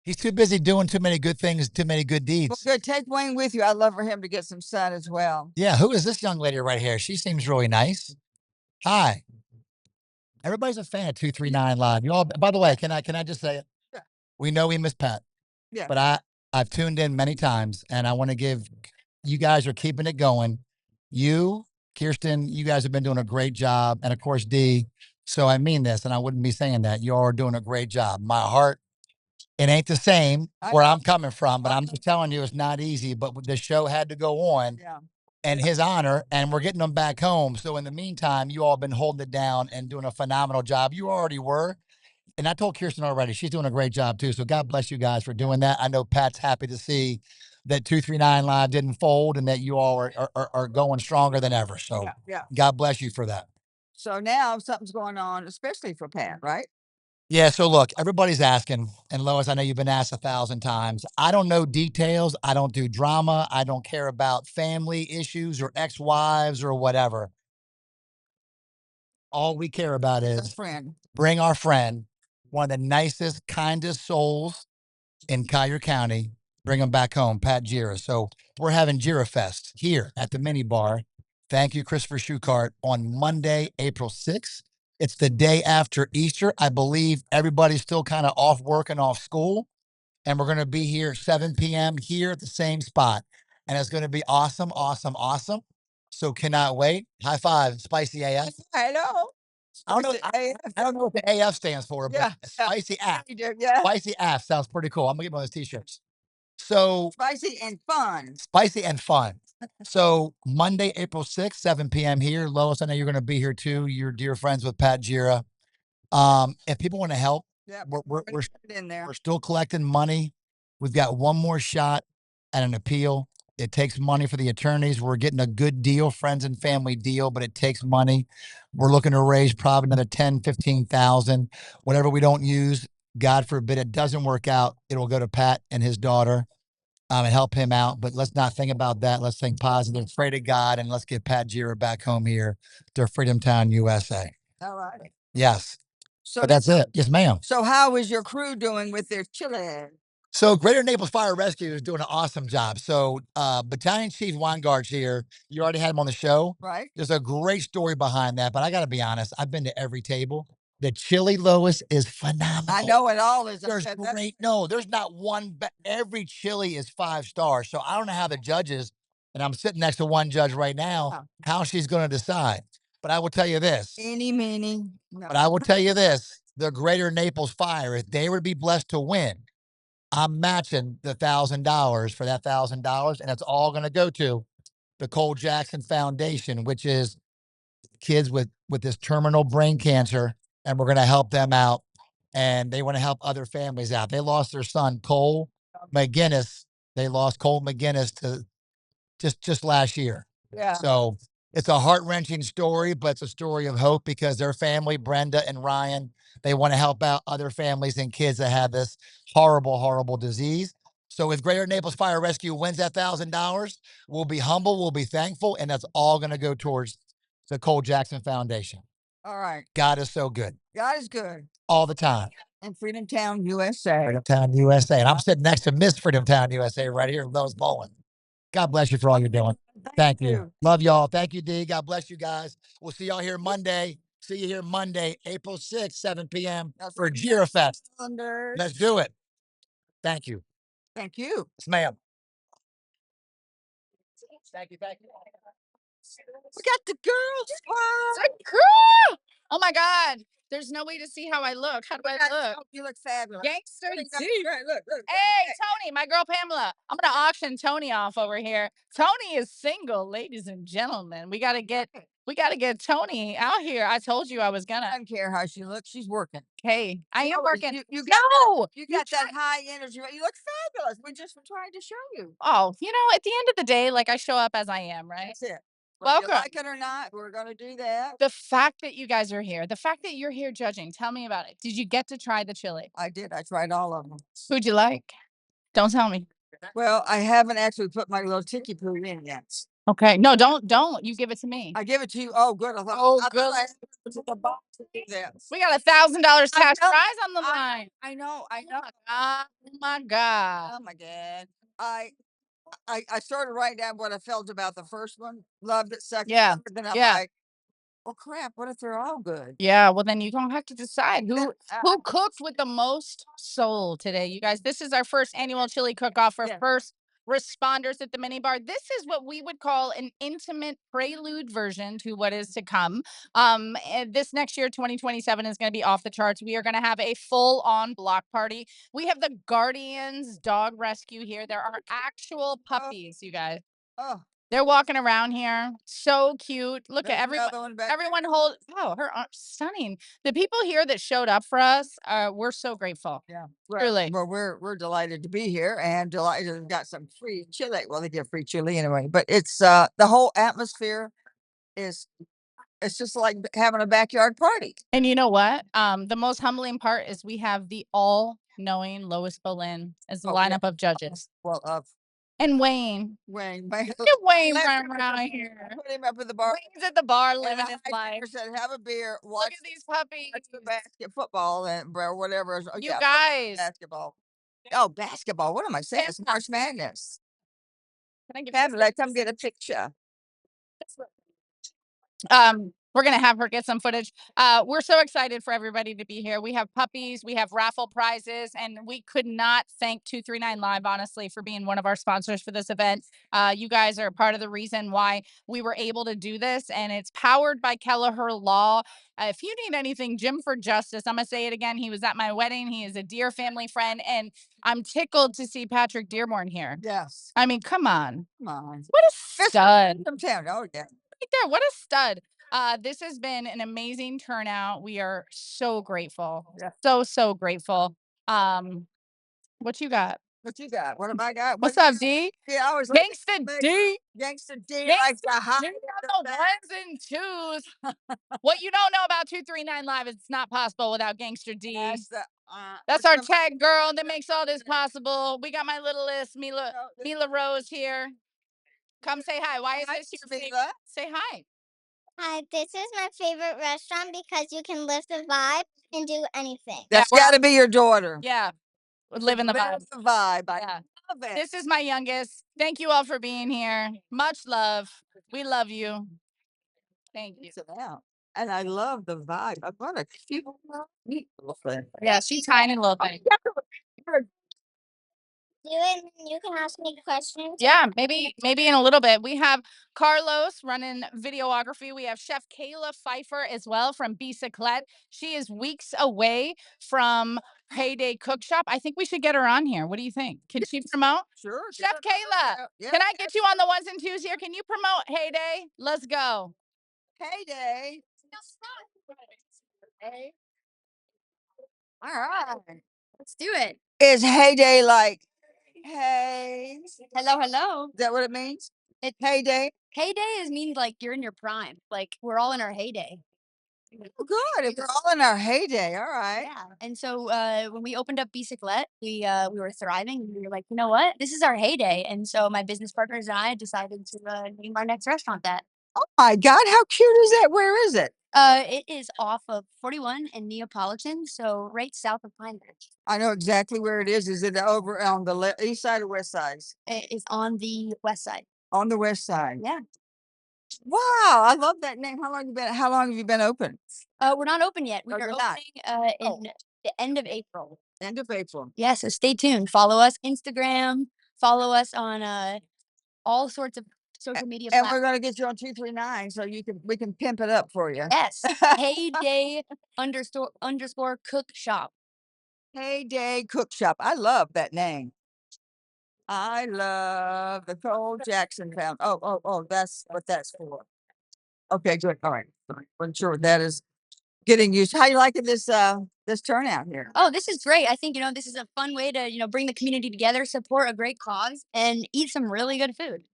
He's too busy doing too many good things, too many good Well, deeds. good. Take Wayne with you. I'd love for him to get some sun as well. Yeah. Who is this young lady right here? She seems really nice. Hi. Everybody's a fan of 239 Live. You all, by the way, can I just say it? Yeah. We know we miss Pat. Yeah. But I've tuned in many times and I want to give you guys are keeping it going. You, Kirsten, you guys have been doing a great job. And of course, D. So I mean this, and I wouldn't be saying that. You all are doing a great job. My heart, it ain't the same I where know. I'm coming from, but I'm just telling you it's not easy. But the show had to go on Yeah. in his honor, and we're getting them back home. So in the meantime, you all been holding it down and doing a phenomenal job. You already were. and I told Kirsten already, she's doing a great job too. So God bless you guys for doing that. I know Pat's happy to see that 239 Live didn't fold and that you all are going stronger than ever. So Yeah. God bless you for that. So now something's going on, especially for Pat, right? Yeah. So look, everybody's asking, and Lois, I know you've been asked 1,000 times. I don't know details. I don't do drama. I don't care about family issues or ex-wives or whatever. All we care about His is friend. bring our friend, one of the nicest, kindest souls in Collier County, bring him back home, Pat Gira. So we're having Gira Fest here at the mini bar. Thank you, Christopher Shukart, on Monday, April 6th. It's the day after Easter. I believe everybody's still kind of off work and off school. And we're going to be here 7 p.m. here at the same spot. And it's going to be awesome, awesome, awesome. So cannot wait. High five, Spicy AF. I know. I don't know. Spicy I don't know what the AF stands for, but Yeah, yeah. Spicy AF. You do, yeah. Spicy AF sounds pretty cool. I'm gonna get one of those t-shirts. So Spicy and fun. spicy and fun. So Monday, April 6th, 7 p.m. here. Lois, I know you're gonna be here too. You're dear friends with Pat Gira. If people want to help, Yeah. we're Put it in there. we're still collecting money. We've got one more shot at an appeal. It takes money for the attorneys. We're getting a good deal, friends and family deal, but it takes money. We're looking to raise probably another 10, 15,000. Whatever we don't use, God forbid it doesn't work out, it'll go to Pat and his daughter and help him out. But let's not think about that. Let's think positive, pray to God, and let's get Pat Gira back home here to Freedom Town, USA. All right. Yes. So But that's it. Yes, ma'am. So how is your crew doing with their chili? So Greater Naples Fire Rescue is doing an awesome job. So Battalion Chief Weingard's here. You already had him on the show. Right. There's a great story behind that, but I got to be honest. I've been to every table. The chili, Lois, is phenomenal. I know it all is. There's great. No, there's not one. Every chili is 5 stars. So I don't know how the judges, and I'm sitting next to one judge right now, how she's going to decide. But I will tell you this. Any meaning. No. But I will tell you this: the Greater Naples Fire, if they were to be blessed to win, I'm matching the $1,000 for that $1,000, and it's all going to go to the Cole Jackson Foundation, which is kids with this terminal brain cancer, and we're going to help them out. And they want to help other families out. They lost their son Cole McGinnis. They lost Cole McGinnis to just last year. Yeah. So it's a heart-wrenching story, but it's a story of hope because their family, Brenda and Ryan, they want to help out other families and kids that have this horrible, horrible disease. So if Greater Naples Fire Rescue wins that $1,000, we'll be humble, we'll be thankful, and that's all going to go towards the Cole Jackson Foundation. All right. God is so good. God is good. All the time. In Freedom Town, USA. Freedom Town, USA. And I'm sitting next to Miss Freedom Town, USA right here in Lois Bowling. God bless you for all you're doing. Thank you. Love y'all. Thank you, D. God bless you guys. We'll see y'all here Monday. See you here Monday, April 6th, 7 p.m. for Gira Fest. Let's do it. Thank you. Thank you. Yes, ma'am. Thank you. Thank you. We got the girls. The girl. Oh my God. There's no way to see how I look. How do I look? You look fabulous. Gangster Look, D. look. Hey, Tony, my girl Pamela. I'm gonna auction Tony off over here. Tony is single, ladies and gentlemen. We gotta get Tony out here. I told you I was I gonna. don't care how she looks. She's working. Hey, I am No, working. You got No, you got that high energy. You look fabulous. We're just trying to show you. Oh, at the end of the day, like I show up as I am, right? That's it. Whether you Welcome. like it or not, we're gonna do that. The fact that you guys are here, the fact that you're here judging, tell me about it. Did you get to try the chili? I did. I tried all of them. Who'd you like? Don't tell me. Well, I haven't actually put my little tiki poo in yet. Okay. No, don't. You give it to me. I give it to you. Oh, good. I thought, Oh, I good. thought I had to put it in the box to do that. We got $1,000 cash know. prize on the line. I know. Oh my God. Oh my God. I started writing down what I felt about the first one. Loved it. Second. Yeah, But then I'm yeah. like, well, crap. What if they're all good? Yeah, well then you don't have to decide who Uh, cooked with the most soul today, you guys. This is our first annual chili cook-off for Yeah. first responders at the mini bar. This is what we would call an intimate prelude version to what is to come. And this next year, 2027, is going to be off the charts. We are going to have a full-on block party. We have the Guardians Dog Rescue here. There are actual puppies, you guys. oh, They're walking around here. So cute. Look There's at everyone. another one back Everyone hold. Oh, her arm, stunning. The people here that showed up for us, we're so grateful. Yeah, Truly. Well, we're delighted to be here and delighted to have got some free chili. Well, they get free chili anyway, but it's the whole atmosphere is it's just like having a backyard party. And you know what? The most humbling part is we have the all-knowing Lois Boleyn as the Oh, yeah. lineup of judges. Well, And Wayne. Wayne, Look at Wayne Let's running put around here. put him up at the bar. Wayne's at the bar And living I his never life. said, have a beer, Look watch at these puppies. the football or whatever. Oh, You yeah, guys. basketball. Oh, basketball. What am I saying? It's March Madness. Can I give Pamela, come get a picture. We're gonna have her get some footage. We're so excited for everybody to be here. We have puppies, we have raffle prizes, and we could not thank 239 Live, honestly, for being one of our sponsors for this event. You guys are part of the reason why we were able to do this, and it's powered by Kelleher Law. If you need anything, Jim for Justice, I'm gonna say it again. He was at my wedding. He is a dear family friend, and I'm tickled to see Patrick Dearborn here. Yes. I mean, come on. Come on. What a stud. From town. Oh, yeah. Right there. What a stud. This has been an amazing turnout. We are so grateful. Yeah. So grateful. What you got? What you got? What have I got? What's up, D? Yeah, I was Gangsta D. Gangsta D Gangsta like the high. D on the ones and twos. What you don't know about 239 Live is it's not possible without Gangster D. That's our tag girl that makes all this possible. We got my little list, Mila Rose here. Come say hi. Why is this your favorite? Say hi. Hi, this is my favorite restaurant because you can live the vibe and do anything. That's we're- got to be your daughter. Yeah. Living the vibe. The vibe. I Yeah. love it. This is my youngest. Thank you all for being here. Much love. We love you. Thank you. Sit down. And I love the vibe. What a cute, neat little thing. Yeah, she's tiny little thing. Do it and you can ask me questions. Yeah, maybe in a little bit. We have Carlos running videography. We have Chef Kayla Pfeiffer as well from Bicyclette. She is weeks away from Heyday Cook Shop. I think we should get her on here. What do you think? Can she promote? Sure. Chef Kayla, can I get you on the ones and twos here? Can you promote Heyday? Let's go. Heyday. All right. Let's do it. Is heyday like, hey? Hello, hello. Is that what it means? It- Heyday. Heyday means like you're in your prime. Like we're all in our heyday. Oh, good. If we're all in our heyday, all right. Yeah. And so when we opened up Bicyclette, we were thriving. We were like, you know what? This is our heyday. And so my business partners and I decided to name our next restaurant that. Oh my God, how cute is that? Where is it? It is off of 41 and Neapolitan, so right south of Pine Ridge. I know exactly where it is. Is it over on the east side or west side? It is on the west side. On the west side. Yeah. Wow, I love that name. How long have you been open? We're not open yet. We Oh, are you're not? opening in the end of April. End of April. Yeah, so stay tuned. Follow us Instagram. Follow us on all sorts of social media And we're platforms. gonna get you on 239 so we can pimp it up for you. Yes. Heyday underscore cook shop. Heyday Cook Shop. I love that name. I love the Cole Jackson Found. Oh, that's what that's for. Okay, good. All right. I'm sure that is getting used. How you liking this turnout here? Oh, this is great. I think, this is a fun way to, bring the community together, support a great cause, and eat some really good food.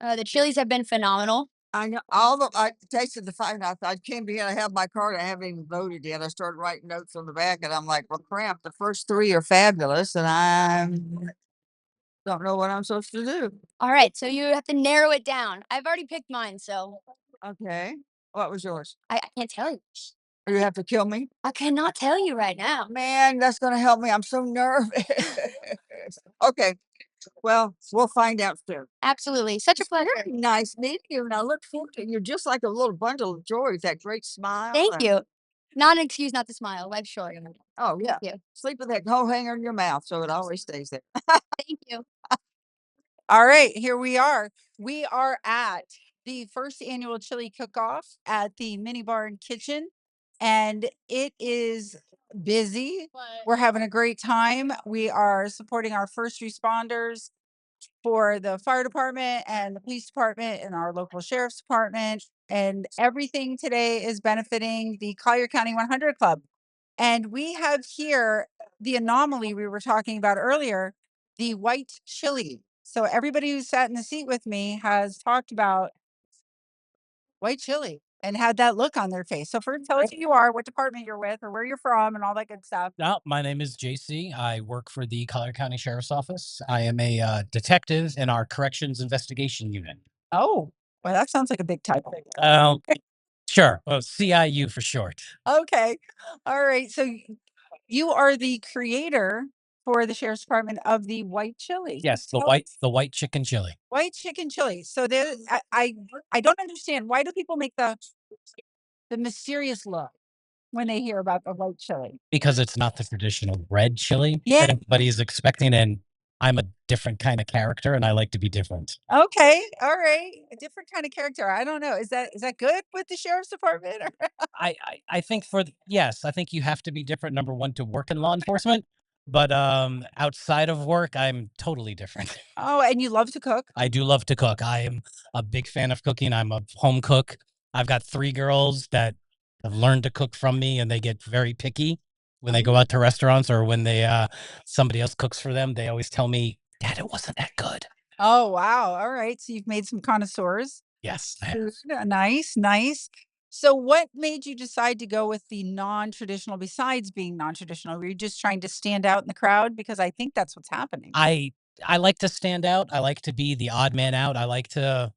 The chilies have been phenomenal. I know I tasted the five and I came here. I have my card. I haven't even voted yet. I started writing notes on the back and I'm like, well, crap, the first three are fabulous and I don't know what I'm supposed to do. All right, so you have to narrow it down. I've already picked mine, so Okay. What was yours? I can't tell you. You have to kill me? I cannot tell you right now. Man, that's gonna help me. I'm so nervous. Okay. Well, we'll find out soon. Absolutely. Such a pleasure. Very nice meeting you. And I look forward to it. You're just like a little bundle of joy with that great smile. Thank and- you. Not an excuse not to smile. Life's short. Oh, yeah. Thank you. Sleep with that coat hanger in your mouth so it always stays there. Thank you. All right, here we are. We are at the first annual chili cook-off at the Mini Bar and Kitchen, and it is busy. We're having a great time. We are supporting our first responders for the fire department and the police department and our local sheriff's department. And everything today is benefiting the Collier County 100 Club. And we have here the anomaly we were talking about earlier, the white chili. So everybody who sat in the seat with me has talked about white chili and had that look on their face. So first, tell us who you are, what department you're with, or where you're from, and all that good stuff. My name is JC. I work for the Collier County Sheriff's Office. I am a detective in our Corrections Investigation Unit. Oh, well, that sounds like a big title. Sure. Well, CIU for short. Okay. All right. So you are the creator for the sheriff's department of the white chili. Yes, the Tell white chicken chili. white chicken chili. So there, I don't understand, why do people make the mysterious look when they hear about the white chili? Because it's not the traditional red chili Yeah. that everybody is expecting, and I'm a different kind of character, and I like to be different. Okay. All right. A different kind of character. I don't know. Is that good with the sheriff's department? I think yes, I think you have to be different. Number one, to work in law enforcement, but outside of work, I'm totally different. Oh, and you love to cook? I do love to cook. I am a big fan of cooking. I'm a home cook. I've got 3 girls that have learned to cook from me, and they get very picky when they go out to restaurants or when they somebody else cooks for them. They always tell me, "Dad, it wasn't that good." Oh, wow. All right. So you've made some connoisseurs. Yes, I have. Food. Nice, nice. So what made you decide to go with the non-traditional besides being non-traditional? Were you just trying to stand out in the crowd? Because I think that's what's happening. I like to stand out. I like to be the odd man out. I like to,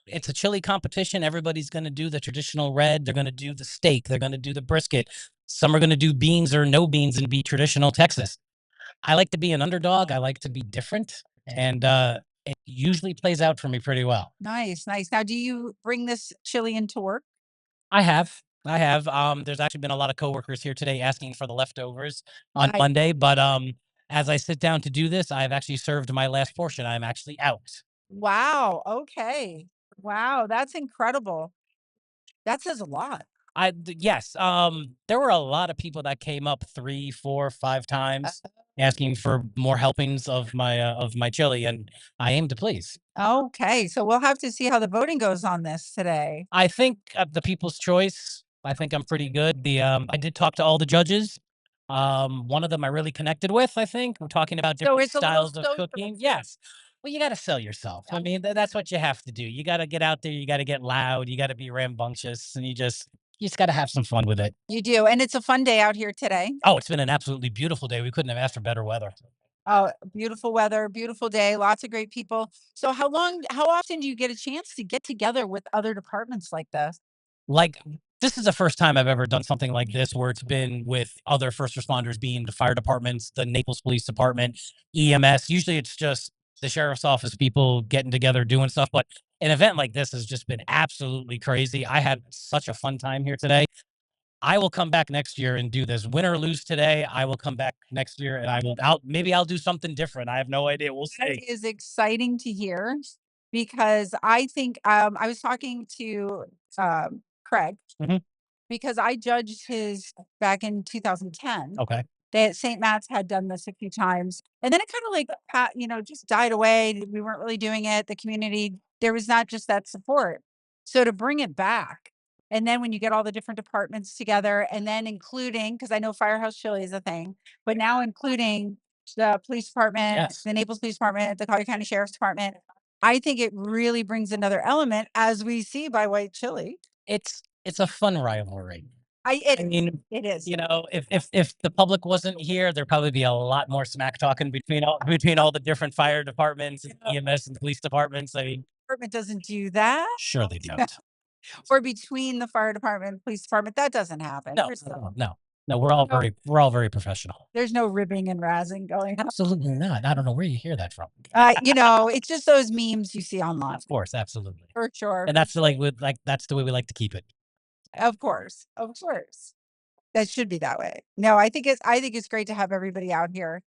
it's a chili competition. Everybody's going to do the traditional red. They're going to do the steak. They're going to do the brisket. Some are going to do beans or no beans and be traditional Texas. I like to be an underdog. I like to be different. And it usually plays out for me pretty well. Nice, nice. Now, do you bring this chili into work? I have. There's actually been a lot of coworkers here today asking for the leftovers on Nice. Monday, but as I sit down to do this, I've actually served my last portion. I'm actually out. Wow. Okay. Wow. That's incredible. That says a lot. Yes. There were a lot of people that came up 3, 4, 5 times asking for more helpings of my chili, and I aim to please. Okay. So we'll have to see how the voting goes on this today. I think the people's choice. I think I'm pretty good. I did talk to all the judges. One of them I really connected with. I think we're talking about So different it's a little styles of social. cooking. Yes. Well, you got to sell yourself. I mean, that's what you have to do. You got to get out there. You got to get loud. You got to be rambunctious, and you just got to have some fun with it. You do. And it's a fun day out here today. Oh, it's been an absolutely beautiful day. We couldn't have asked for better weather. Oh, beautiful weather, beautiful day, lots of great people. So how often do you get a chance to get together with other departments like this? Like, this is the first time I've ever done something like this where it's been with other first responders, being the fire departments, the Naples Police Department, EMS. Usually it's just the sheriff's office people getting together doing stuff, but an event like this has just been absolutely crazy. I had such a fun time here today. I will come back next year and do this. Win or lose today, I will come back next year and maybe I'll do something different. I have no idea. We'll That see. is exciting to hear because I think I was talking to Craig Mhm. because I judged his back in 2010. Okay. They at St. Matt's had done this a few times. And then it kind of just died away. We weren't really doing it. The community, there was not just that support. So to bring it back, and then when you get all the different departments together, and then including, because I know Firehouse Chili is a thing, but now including the police department, Yes. the Naples Police Department, the Collier County Sheriff's Department, I think it really brings another element, as we see by white chili. It's a fun rivalry. I mean, It is. if the public wasn't here, there'd probably be a lot more smack talking between all the different fire departments and EMS and police departments. I mean, Department doesn't do that. sure they don't. Or between the fire department and police department, that doesn't happen. No, no. We're all very professional. There's no ribbing and razzing going on. Absolutely not. I don't know where you hear that from. It's just those memes you see online. Of course, absolutely. For sure. And that's that's the way we like to keep it. Of course. Of course. That should be that way. No, I think it's great to have everybody out here.